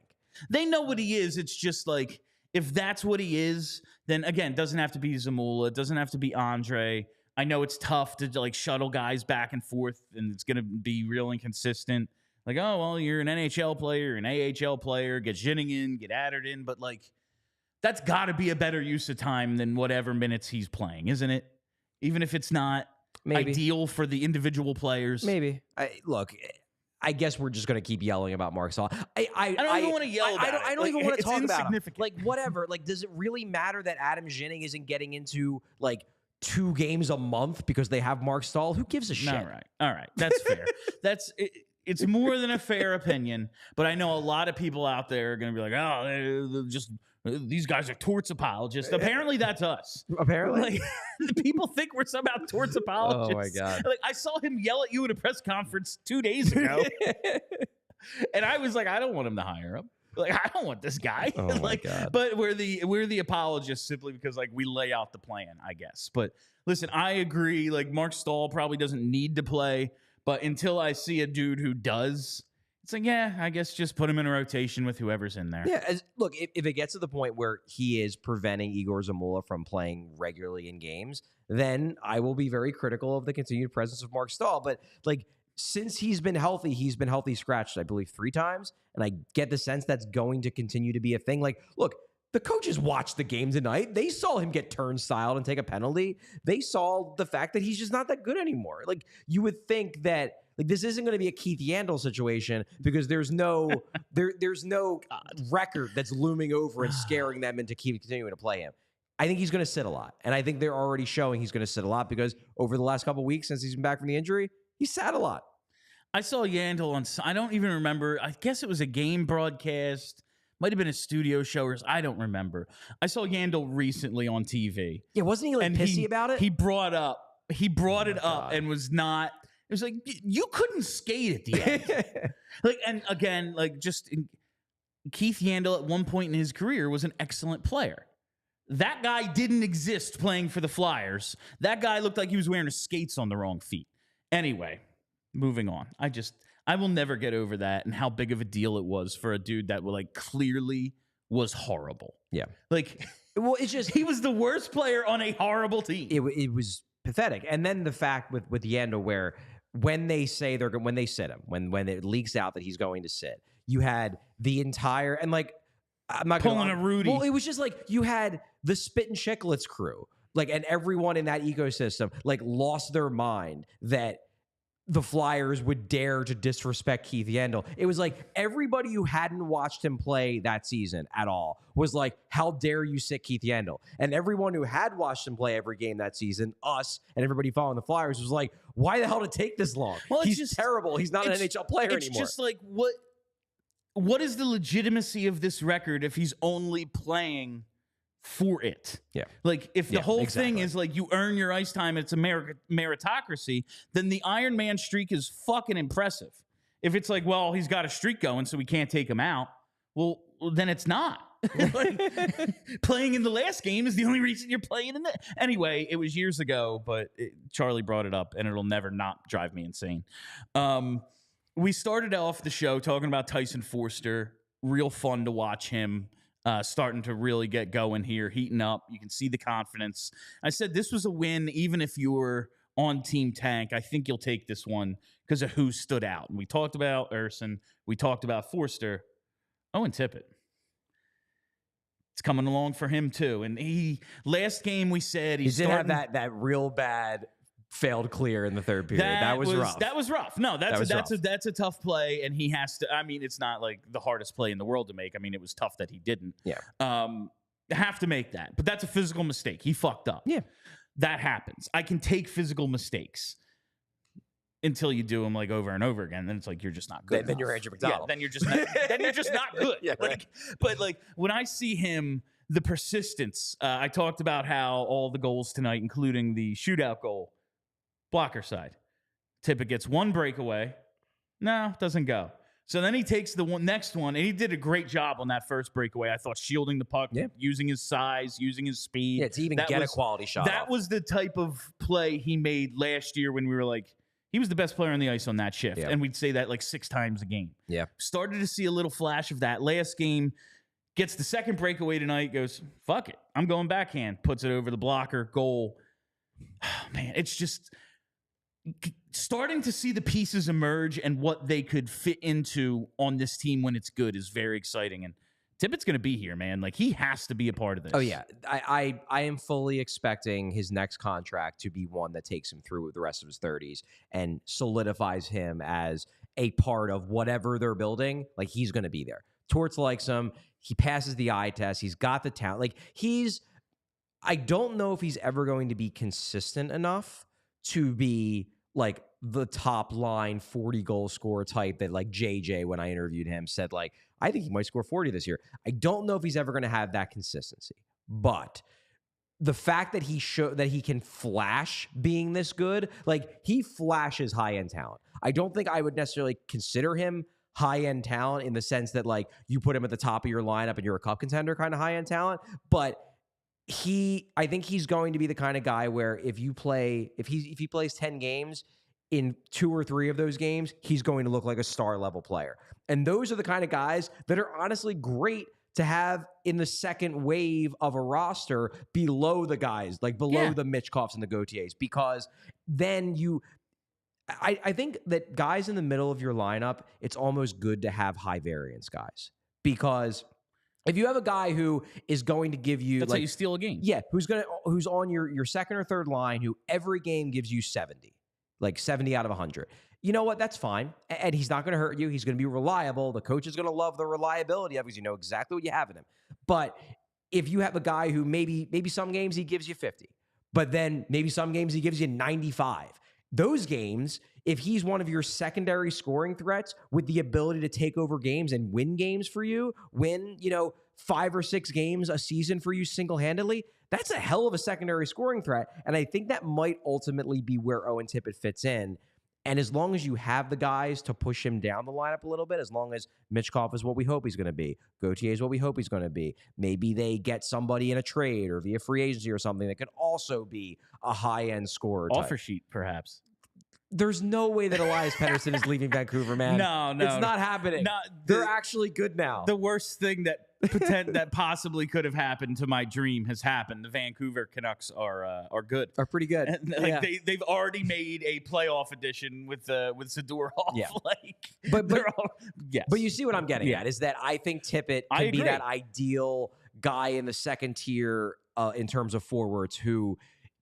They know what he is. It's just like, if that's what he is, then, again, it doesn't have to be Zamula. It doesn't have to be Andre. I know it's tough to, like, shuttle guys back and forth, and it's going to be real inconsistent. Like, oh, well, you're an NHL player, an AHL player, get Ginning in, get Addard in, but, like, that's got to be a better use of time than whatever minutes he's playing, isn't it? Even if it's not ideal for the individual players. Maybe. Look, I guess we're just going to keep yelling about Mark Stahl. I don't even want to yell about it. I don't even want to talk about him. Like, whatever. Like, does it really matter that Adam Ginning isn't getting into, like, 2 games a month because they have Mark Stahl? Who gives a shit? All right. That's fair. It's more than a fair opinion, but I know a lot of people out there are going to be like, oh, these guys are torts apologists. Apparently, that's us. Apparently. Like, people think we're somehow torts apologists. Oh, my God. Like, I saw him yell at you at a press conference 2 days ago, and I was like, I don't want him to hire him. Like, I don't want this guy. Oh, my God. But we're the apologists simply because, like, we lay out the plan, I guess. But listen, I agree. Like, Mark Stahl probably doesn't need to play, but until I see a dude who does, it's like, yeah, I guess just put him in a rotation with whoever's in there. Yeah, look, if it gets to the point where he is preventing Igor Zamula from playing regularly in games, then I will be very critical of the continued presence of Mark Stahl. But, like, since he's been healthy scratched, I believe, 3 times, and I get the sense that's going to continue to be a thing. Like, look, the coaches watched the game tonight. They saw him get turnstile and take a penalty. They saw the fact that he's just not that good anymore. Like, you would think that, like, this isn't going to be a Keith Yandel situation because there's no record that's looming over and scaring them into continuing to play him. I think he's going to sit a lot, and I think they're already showing he's going to sit a lot because over the last couple of weeks since he's been back from the injury, he sat a lot. I saw Yandel on, I don't even remember. I guess it was a game broadcast. Might have been a studio show, or I don't remember. I saw Yandel recently on TV. Yeah, wasn't he like pissy about it? He brought it up and was not. It was like, you couldn't skate at the end. Like, and again, like, Keith Yandel at one point in his career was an excellent player. That guy didn't exist playing for the Flyers. That guy looked like he was wearing his skates on the wrong feet. Anyway, moving on. I will never get over that and how big of a deal it was for a dude that, like, clearly was horrible. Yeah. Like, well, it's just he was the worst player on a horrible team. It was pathetic. And then the fact with Yandel where when they say when they sit him, when it leaks out that he's going to sit, you had the entire, and, like, I'm not pulling a Rudy. Well, it was just like you had the Spit and Chicklets crew, like, and everyone in that ecosystem, like, lost their mind that the Flyers would dare to disrespect Keith Yandel. It was like everybody who hadn't watched him play that season at all was like, how dare you sit Keith Yandel? And everyone who had watched him play every game that season, us and everybody following the Flyers, was like, why the hell did it take this long? Well, he's just terrible. He's not an NHL player anymore. It's just like, what is the legitimacy of this record if he's only playing for it? Yeah. Like, if the whole thing is like you earn your ice time, it's a meritocracy, then the Iron Man streak is fucking impressive. If it's like, well, he's got a streak going, so we can't take him out, well then it's not. Like, playing in the last game is the only reason you're playing in the. Anyway, it was years ago, but Charlie brought it up, and it'll never not drive me insane. We started off the show talking about Tyson Foerster. Real fun to watch him. Starting to really get going here, heating up. You can see the confidence. I said this was a win, even if you were on Team Tank. I think you'll take this one because of who stood out. And we talked about Ersson. We talked about Foerster. Owen Tippett. It's coming along for him too. And last game we said he did have that real bad failed clear in the third period. That was rough. That was rough. No, that's a tough play, and he has to. I mean, it's not like the hardest play in the world to make. I mean, it was tough that he didn't. Yeah. Have to make that, but that's a physical mistake. He fucked up. Yeah. That happens. I can take physical mistakes until you do them like over and over again. Then it's like you're just not good. Then you're Andrew McDonald. Yeah, then you're just not good. Yeah, right. But when I see him, the persistence. I talked about how all the goals tonight, including the shootout goal, blocker side. Tippett gets one breakaway. No, doesn't go. So then he takes the next one, and he did a great job on that first breakaway. I thought shielding the puck, using his size, using his speed. Yeah, to even get a quality shot. That was the type of play he made last year when we were like, he was the best player on the ice on that shift. Yeah. And we'd say that like 6 times a game. Yeah. Started to see a little flash of that. Last game, gets the second breakaway tonight, goes, fuck it, I'm going backhand. Puts it over the blocker, goal. Oh, man, it's just starting to see the pieces emerge and what they could fit into on this team when it's good is very exciting. And Tippett's going to be here, man. Like, he has to be a part of this. Oh, yeah. I am fully expecting his next contract to be one that takes him through the rest of his 30s and solidifies him as a part of whatever they're building. Like, he's going to be there. Torts likes him. He passes the eye test. He's got the talent. Like, I don't know if he's ever going to be consistent enough to be like the top line 40 goal scorer type that like JJ, when I interviewed him, said like, I think he might score 40 this year. I don't know if he's ever going to have that consistency, but the fact that he can flash being this good, like he flashes high-end talent. I don't think I would necessarily consider him high-end talent in the sense that like you put him at the top of your lineup and you're a cup contender kind of high-end talent, but I think he's going to be the kind of guy where if he plays 10 games, in 2 or 3 of those games, he's going to look like a star level player. And those are the kind of guys that are honestly great to have in the second wave of a roster below the guys, like below the Mitchkoffs and the Gautiers, because then I think that guys in the middle of your lineup, it's almost good to have high variance guys, because if you have a guy who is going to give you, that's how you steal a game. Yeah, who's on your second or third line, who every game gives you 70. Like 70 out of 100. You know what? That's fine. And he's not going to hurt you. He's going to be reliable. The coach is going to love the reliability of it because you know exactly what you have in him. But if you have a guy who maybe some games he gives you 50, but then maybe some games he gives you 95, those games, if he's one of your secondary scoring threats with the ability to take over games and win games for you, win, 5 or 6 games a season for you single-handedly, that's a hell of a secondary scoring threat. And I think that might ultimately be where Owen Tippett fits in. And as long as you have the guys to push him down the lineup a little bit, as long as Mitchkoff is what we hope he's going to be, Gauthier is what we hope he's going to be, maybe they get somebody in a trade or via free agency or something that could also be a high-end scorer type. Offer sheet, perhaps. There's no way that Elias Pettersson is leaving Vancouver, man. No. It's not happening. They're actually good now. The worst thing that possibly could have happened to my dream has happened. The Vancouver Canucks are good. Are pretty good. They've already made a playoff edition with Zadorov. Yeah. But you see what I'm getting at is that I think Tippett can be that ideal guy in the second tier in terms of forwards who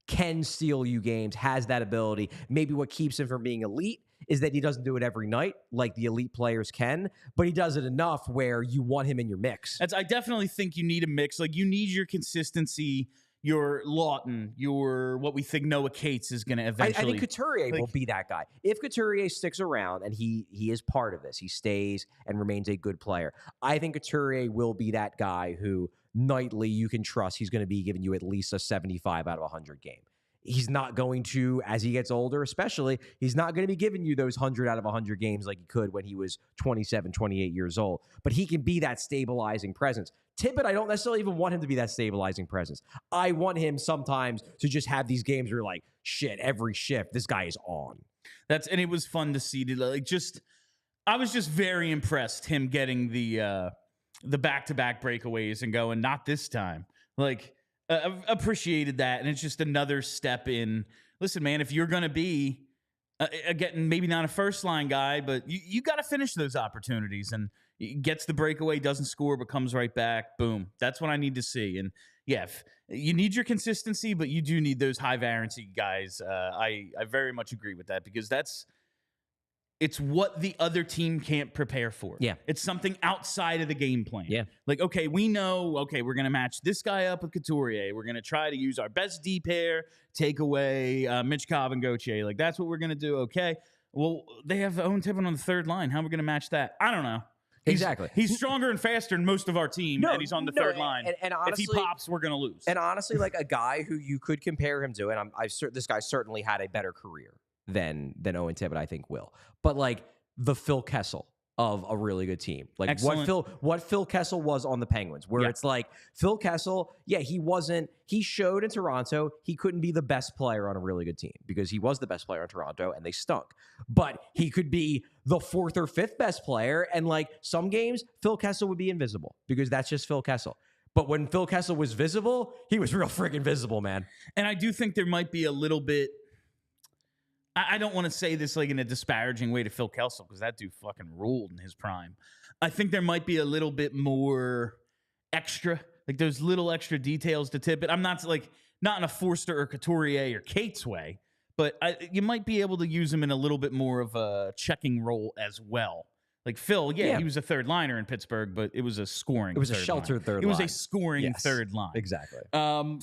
can steal you games, has that ability. Maybe what keeps him from being elite is that he doesn't do it every night like the elite players can, but he does it enough where you want him in your mix. I definitely think you need a mix. Like, you need your consistency, your Lawton, your what we think Noah Cates is going to eventually. I think Couturier will be that guy. If Couturier sticks around and he is part of this, he stays and remains a good player, I think Couturier will be that guy who nightly you can trust he's going to be giving you at least a 75 out of 100 game. He's not going to, as he gets older especially, he's not going to be giving you those 100 out of 100 games like he could when he was 27, 28 years old. But he can be that stabilizing presence. Tippett, I don't necessarily even want him to be that stabilizing presence. I want him sometimes to just have these games where you're like, shit, every shift, this guy is on. And it was fun to see. I was just very impressed him getting the back-to-back breakaways and going, not this time. Appreciated that, and it's just another step in. Listen, man, if you're going to be getting maybe not a first-line guy, but you got to finish those opportunities, and gets the breakaway, doesn't score, but comes right back. Boom. That's what I need to see. And, yeah, you need your consistency, but you do need those high variancy guys. I very much agree with that because it's what the other team can't prepare for. Yeah. It's something outside of the game plan. Yeah. Like, okay, we know, okay, we're going to match this guy up with Couturier. We're going to try to use our best D pair, take away Mitch Cobb and Gauthier. Like, that's what we're going to do. Okay. Well, they have Owen Tippett on the third line. How are we going to match that? I don't know. Exactly. He's stronger and faster than most of our team, and he's on the third line. And honestly, if he pops, we're going to lose. And honestly, like a guy who you could compare him to, and this guy certainly had a better career than Owen Tippett, I think will. But like the Phil Kessel of a really good team, like Excellent. what Phil Kessel was on the Penguins, where it's like Phil Kessel, he showed in Toronto he couldn't be the best player on a really good team because he was the best player in Toronto and they stunk. But he could be the fourth or fifth best player, and like some games, Phil Kessel would be invisible because that's just Phil Kessel. But when Phil Kessel was visible, he was real friggin' visible, man. And I do think there might be a little bit. I don't want to say this like in a disparaging way to Phil Kessel because that dude fucking ruled in his prime. I think there might be a little bit more extra, like those little extra details to Tippett. I'm not in a Foerster or Couturier or Cates way, but you might be able to use him in a little bit more of a checking role as well. Like Phil, he was a third liner in Pittsburgh, but it was a scoring. It was a sheltered third line. It was a scoring third line. Exactly.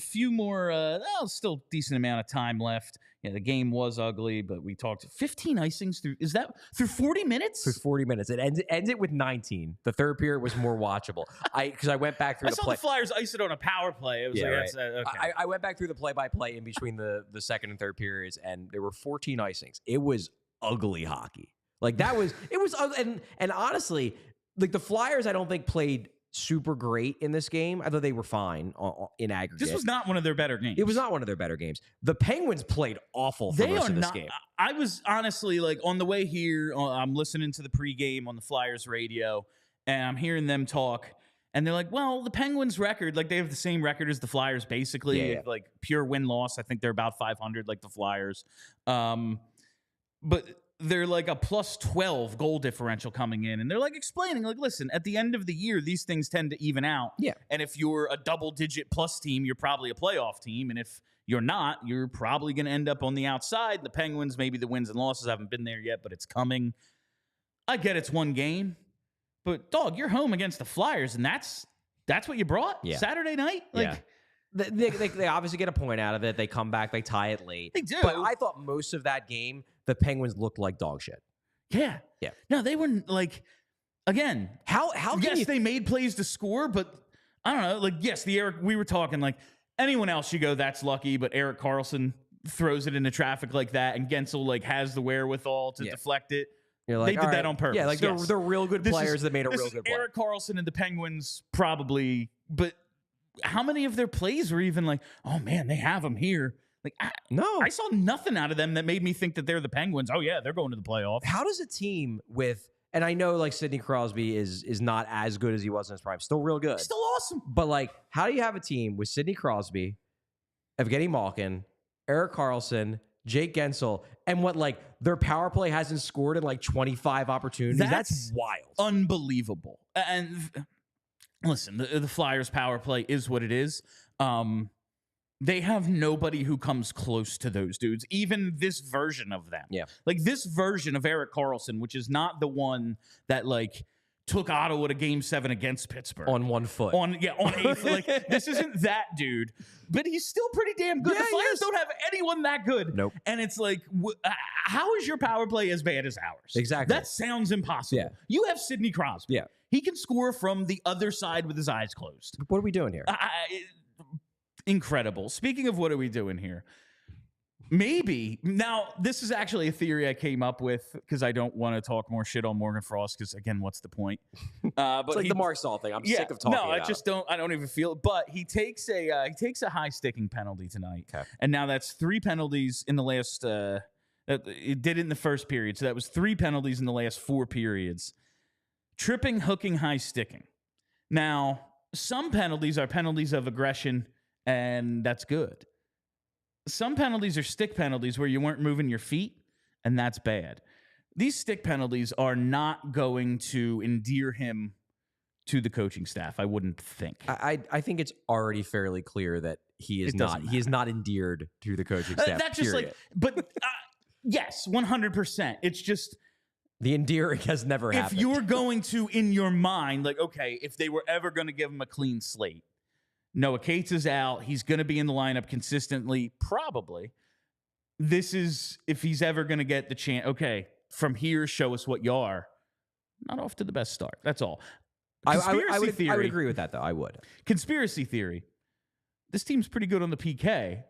Few more, still decent amount of time left. Yeah, the game was ugly, but we talked 15 icings through. Is that through 40 minutes? Through 40 minutes. It ended with 19. The third period was more watchable. Because I went back through I saw the Flyers ice it on a power play. It was right. Okay. I went back through the play-by-play in between the second and third periods, and there were 14 icings. It was ugly hockey. Like it was, and honestly, like the Flyers, I don't think played super great in this game. I thought they were fine in aggregate. This was not one of their better games. It was not one of their better games. The Penguins played awful for most of this game. I was honestly like on the way here, I'm listening to the pregame on the Flyers radio, and I'm hearing them talk. And they're like, well, the Penguins record, like they have the same record as the Flyers, basically. Yeah. Like pure win-loss. I think they're about 500 like the Flyers. But they're like a plus 12 goal differential coming in. And they're like explaining, like, listen, at the end of the year, these things tend to even out. Yeah. And if you're a double-digit plus team, you're probably a playoff team. And if you're not, you're probably going to end up on the outside. The Penguins, maybe the wins and losses haven't been there yet, but it's coming. I get it's one game. But, dog, you're home against the Flyers, and that's what you brought Saturday night? Like, They obviously get a point out of it. They come back. They tie it late. They do. But I thought most of that game, the Penguins looked like dog shit. Yeah. Yeah. No, they were like, again, how can they made plays to score, but I don't know. Like, yes, we were talking like anyone else you go, that's lucky, but Erik Karlsson throws it into traffic like that, and Gensel like has the wherewithal to deflect it. You're like, they did that on purpose. Yeah, like they're real good players that made a real good play. Erik Karlsson and the Penguins probably, but how many of their plays were even like, oh man, they have them here? Like, I saw nothing out of them that made me think that they're the Penguins. Oh yeah, they're going to the playoffs. How does a team with, and I know like Sidney Crosby is not as good as he was in his prime, still real good, still awesome. But like, how do you have a team with Sidney Crosby, Evgeni Malkin, Erik Karlsson, Jake Gensel, and what like their power play hasn't scored in like 25 opportunities? That's wild, unbelievable. And listen, the Flyers power play is what it is. They have nobody who comes close to those dudes, even this version of them. Yeah. Like this version of Erik Karlsson, which is not the one that like took Ottawa to Game 7 against Pittsburgh. On 1 foot. On 8 foot. Like, this isn't that dude, but he's still pretty damn good. Yeah, the Flyers don't have anyone that good. Nope. And it's like, how is your power play as bad as ours? Exactly. That sounds impossible. Yeah. You have Sidney Crosby. Yeah. He can score from the other side with his eyes closed. What are we doing here? Incredible. Speaking of what are we doing here? Maybe. Now, this is actually a theory I came up with because I don't want to talk more shit on Morgan Frost because, again, what's the point? But it's like the Marcel thing. I'm sick of talking about I just don't. I don't even feel it. But he takes a high sticking penalty tonight. Okay. And now that's 3 penalties in the last it did it in the first period. So that was 3 penalties in the last 4 periods. Tripping, hooking, high sticking. Now, some penalties are penalties of aggression, and that's good. Some penalties are stick penalties where you weren't moving your feet, and that's bad. These stick penalties are not going to endear him to the coaching staff. I wouldn't think. I think it's already fairly clear that he is not endeared to the coaching staff. That's just period. Yes, 100%. It's just the endearing has never happened. If you're going to, in your mind, like, okay, if they were ever going to give him a clean slate, Noah Cates is out. He's going to be in the lineup consistently, probably. This is, if he's ever going to get the chance, okay, from here, show us what you are. Not off to the best start. That's all. Conspiracy theory. I would agree with that, though. I would. Conspiracy theory. This team's pretty good on the PK.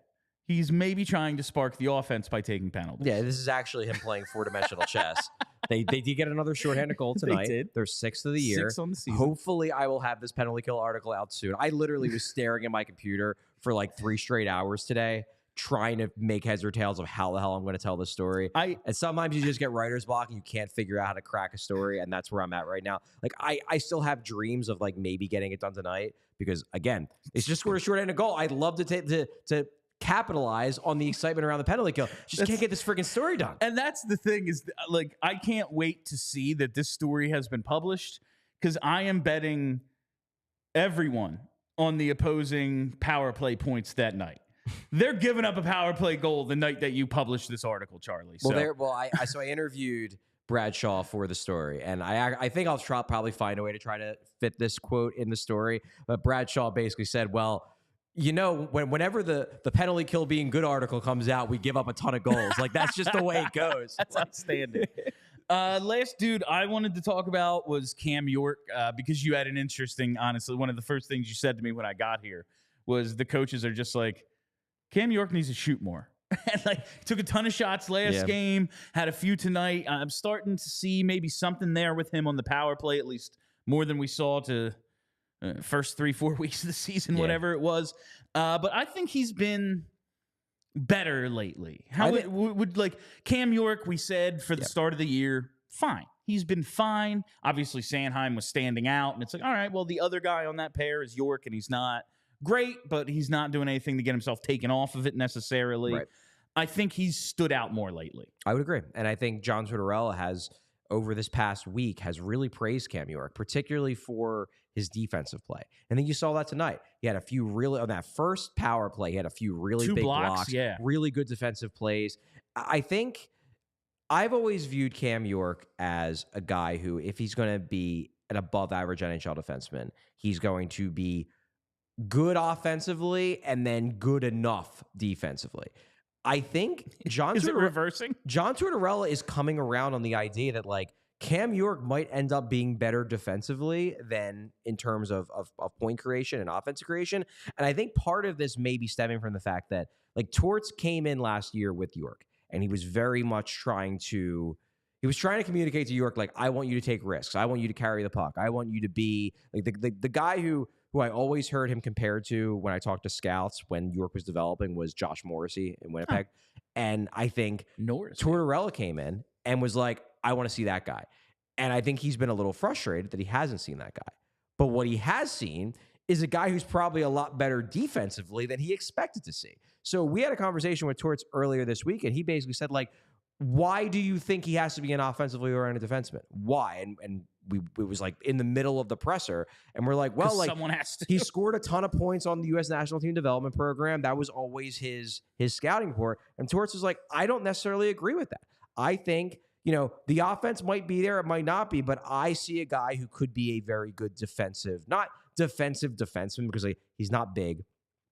He's maybe trying to spark the offense by taking penalties. Yeah, this is actually him playing four-dimensional chess. They did get another shorthanded goal tonight. They did. They're 6th of the year. 6 on the season. Hopefully, I will have this penalty kill article out soon. I literally was staring at my computer for like 3 straight hours today, trying to make heads or tails of how the hell I'm going to tell this story. And sometimes you just get writer's block and you can't figure out how to crack a story, and that's where I'm at right now. Like, I still have dreams of like maybe getting it done tonight because, again, it's just scored a shorthanded goal. I'd love to capitalize on the excitement around the penalty kill. Just can't get this freaking story done. And that's the thing is, like, I can't wait to see that this story has been published because I am betting everyone on the opposing power play points that night. They're giving up a power play goal the night that you published this article, Charlie. So. I interviewed Bradshaw for the story, and I think I'll probably find a way to try to fit this quote in the story. But Bradshaw basically said, well, you know, whenever the penalty kill being good article comes out, we give up a ton of goals. Like, that's just the way it goes. That's outstanding. Last dude I wanted to talk about was Cam York because you had an interesting, honestly, one of the first things you said to me when I got here was the coaches are just like, Cam York needs to shoot more. And like, took a ton of shots last game, had a few tonight. I'm starting to see maybe something there with him on the power play, at least more than we saw to first 3-4 weeks of the season, whatever it was. But I think he's been better lately. How would like Cam York, we said for the start of the year, fine. He's been fine. Obviously, Sanheim was standing out, and it's like, all right, well, the other guy on that pair is York, and he's not great, but he's not doing anything to get himself taken off of it necessarily. Right. I think he's stood out more lately. I would agree. And I think John Tortorella has, over this past week, has really praised Cam York, particularly for his defensive play. And then you saw that tonight. He had a few really, on that first power play, he had a few really big blocks, really good defensive plays. I think I've always viewed Cam York as a guy who, if he's going to be an above average NHL defenseman, he's going to be good offensively and then good enough defensively. I think John Tortorella is coming around on the idea that like Cam York might end up being better defensively than in terms of point creation and offensive creation. And I think part of this may be stemming from the fact that like Torts came in last year with York and he was very much trying to communicate to York, like, I want you to take risks. I want you to carry the puck. I want you to be like the guy who I always heard him compared to when I talked to scouts when York was developing was Josh Morrissey in Winnipeg. And I think Tortorella came in and was like, I want to see that guy. And I think he's been a little frustrated that he hasn't seen that guy. But what he has seen is a guy who's probably a lot better defensively than he expected to see. So we had a conversation with Torts earlier this week, and he basically said, like, why do you think he has to be an offensively oriented defenseman? Why? And it was like in the middle of the presser, and we're like, well, like someone has to. He scored a ton of points on the U.S. National Team Development Program. That was always his scouting report. And Torts was like, I don't necessarily agree with that. I think, you know, the offense might be there, it might not be, but I see a guy who could be a very good not defensive defenseman because he's not big.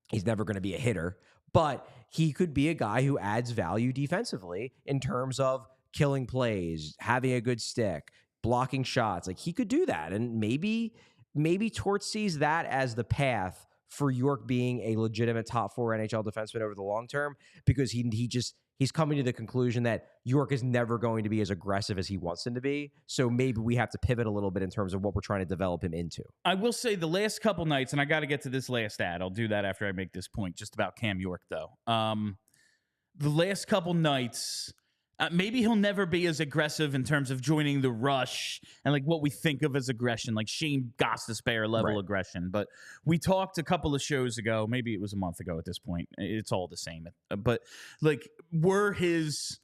He's never going to be a hitter, but he could be a guy who adds value defensively in terms of killing plays, having a good stick, blocking shots. Like, he could do that. And maybe Torts sees that as the path for York being a legitimate top 4 NHL defenseman over the long term, because he's coming to the conclusion that York is never going to be as aggressive as he wants him to be. So maybe we have to pivot a little bit in terms of what we're trying to develop him into. I will say the last couple nights, and I got to get to this last ad. I'll do that after I make this point just about Cam York, though. The last couple nights, maybe he'll never be as aggressive in terms of joining the rush and like what we think of as aggression, like Shane Gostisbehere level aggression. But we talked a couple of shows ago, maybe it was a month ago at this point. It's all the same. But like, were his,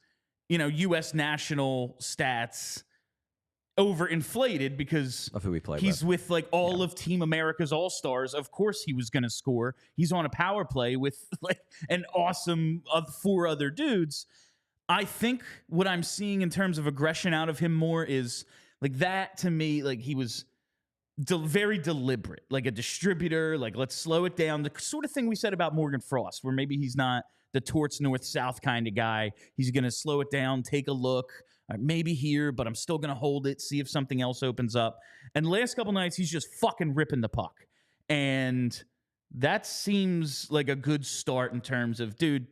U.S. national stats overinflated because of who we play he's with like all of Team America's All-Stars. Of course he was going to score. He's on a power play with like an awesome 4 other dudes. I think what I'm seeing in terms of aggression out of him more is like that to me, like he was very deliberate, like a distributor, like let's slow it down. The sort of thing we said about Morgan Frost, where maybe he's not the torts north-south kind of guy. He's going to slow it down, take a look, maybe here, but I'm still going to hold it, see if something else opens up. And last couple nights, he's just fucking ripping the puck. And that seems like a good start in terms of, dude,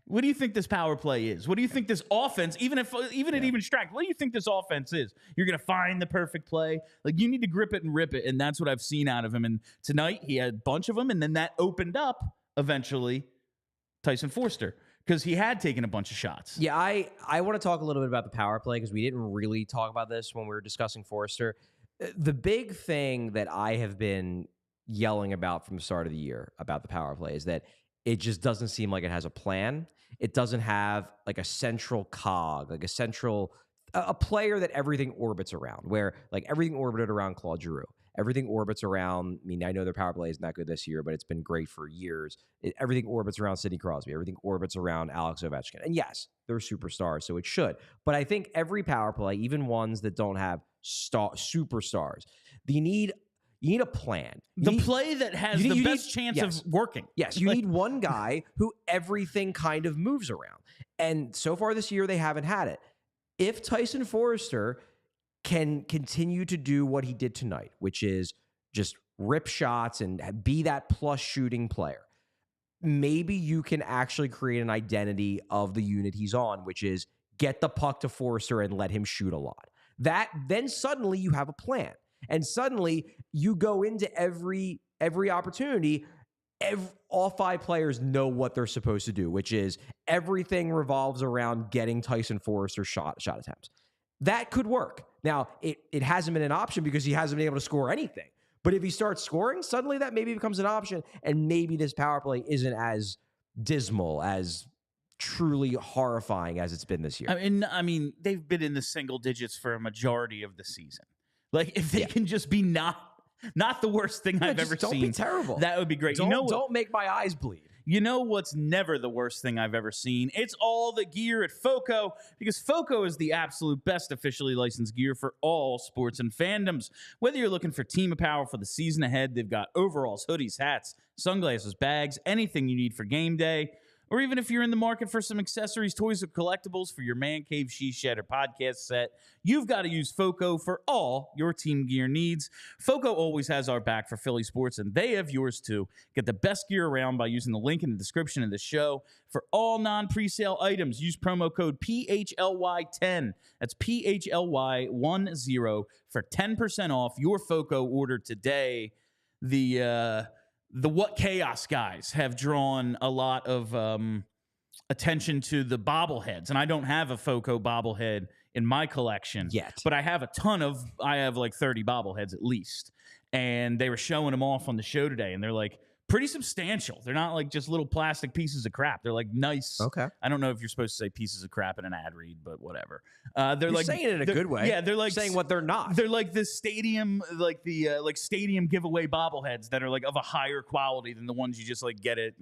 what do you think this power play is? What do you think this offense, even at even strength, what do you think this offense is? You're going to find the perfect play. Like, you need to grip it and rip it, and that's what I've seen out of him. And tonight, he had a bunch of them, and then that opened up, eventually, Tyson Foerster, because he had taken a bunch of shots. Yeah, I want to talk a little bit about the power play because we didn't really talk about this when we were discussing Foerster. The big thing that I have been yelling about from the start of the year about the power play is that it just doesn't seem like it has a plan. It doesn't have like a central cog, like a player that everything orbits around, where like everything orbited around Claude Giroux. Everything orbits around, I mean, I know their power play isn't that good this year, but it's been great for years. Everything orbits around Sidney Crosby. Everything orbits around Alex Ovechkin. And yes, they're superstars, so it should. But I think every power play, even ones that don't have superstars, you need a plan. Play that has the best chance of working. Yes, you need one guy who everything kind of moves around. And so far this year, they haven't had it. If Tyson Foerster can continue to do what he did tonight, which is just rip shots and be that plus shooting player, maybe you can actually create an identity of the unit he's on, which is get the puck to Foerster and let him shoot a lot. Then suddenly you have a plan. And suddenly you go into every opportunity. All 5 players know what they're supposed to do, which is everything revolves around getting Tyson Foerster shot attempts. That could work. Now, it hasn't been an option because he hasn't been able to score anything. But if he starts scoring, suddenly that maybe becomes an option, and maybe this power play isn't as dismal, as truly horrifying as it's been this year. I mean, they've been in the single digits for a majority of the season. Like, if they can just be not the worst thing I've ever seen. Don't be terrible. That would be great. Don't make my eyes bleed. You know what's never the worst thing I've ever seen? It's all the gear at FOCO, because FOCO is the absolute best officially licensed gear for all sports and fandoms. Whether you're looking for team apparel for the season ahead, they've got overalls, hoodies, hats, sunglasses, bags, anything you need for game day. Or even if you're in the market for some accessories, toys, or collectibles for your man cave, she shed, or podcast set, you've got to use FOCO for all your team gear needs. FOCO always has our back for Philly sports, and they have yours too. Get the best gear around by using the link in the description of the show. For all non-presale items, use promo code PHLY10. That's PHLY10 for 10% off your FOCO order today. The What Chaos guys have drawn a lot of attention to the bobbleheads. And I don't have a FOCO bobblehead in my collection yet, but I have I have like 30 bobbleheads at least. And they were showing them off on the show today, and they're like pretty substantial. They're not like just little plastic pieces of crap. They're like nice. Okay. I don't know if you're supposed to say pieces of crap in an ad read, but whatever. You're like saying it in a good way. Yeah, they're like saying what they're not. They're like the stadium, like the stadium giveaway bobbleheads that are like of a higher quality than the ones you just like get at,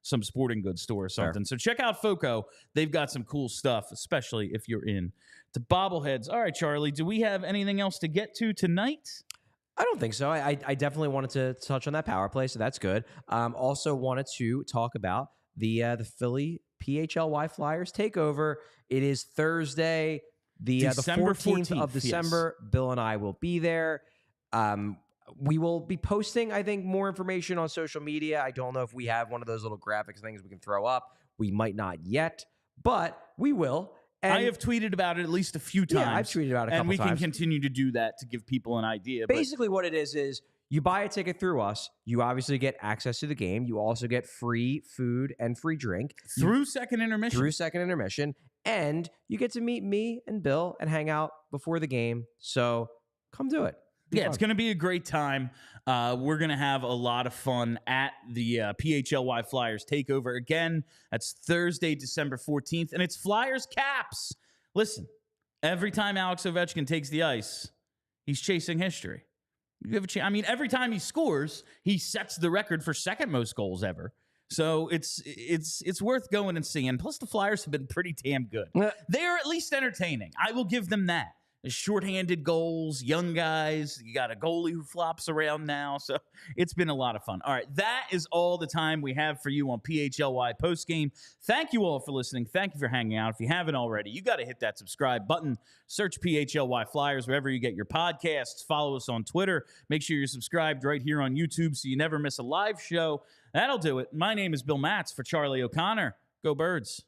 some sporting goods store or something. Fair. So check out FOCO. They've got some cool stuff, especially if you're in to bobbleheads. All right, Charlie, do we have anything else to get to tonight? I don't think so. I definitely wanted to touch on that power play, so that's good. Also wanted to talk about the Philly PHLY Flyers takeover. It is Thursday, the 14th of December. Yes. Bill and I will be there. We will be posting, I think, more information on social media. I don't know if we have one of those little graphics things we can throw up. We might not yet, but we will. And I have tweeted about it at least a few times. Yeah, I've tweeted about it a couple times. And we can continue to do that to give people an idea. Basically what it is you buy a ticket through us. You obviously get access to the game. You also get free food and free drink. Through second intermission. And you get to meet me and Bill and hang out before the game. So come do it. It's going to be a great time. We're going to have a lot of fun at the PHLY Flyers takeover. Again, that's Thursday, December 14th, and it's Flyers Caps. Listen, Every time Alex Ovechkin takes the ice, he's chasing history. You have a I mean, every time he scores, he sets the record for second most goals ever. So it's worth going and seeing. Plus, the Flyers have been pretty damn good. They are at least entertaining. I will give them that. Shorthanded goals, young guys. You got a goalie who flops around now. So it's been a lot of fun. All right, that is all the time we have for you on PHLY Postgame. Thank you all for listening. Thank you for hanging out. If you haven't already, you got to hit that subscribe button. Search PHLY Flyers wherever you get your podcasts. Follow us on Twitter. Make sure you're subscribed right here on YouTube so you never miss a live show. That'll do it. My name is Bill Matz for Charlie O'Connor. Go Birds.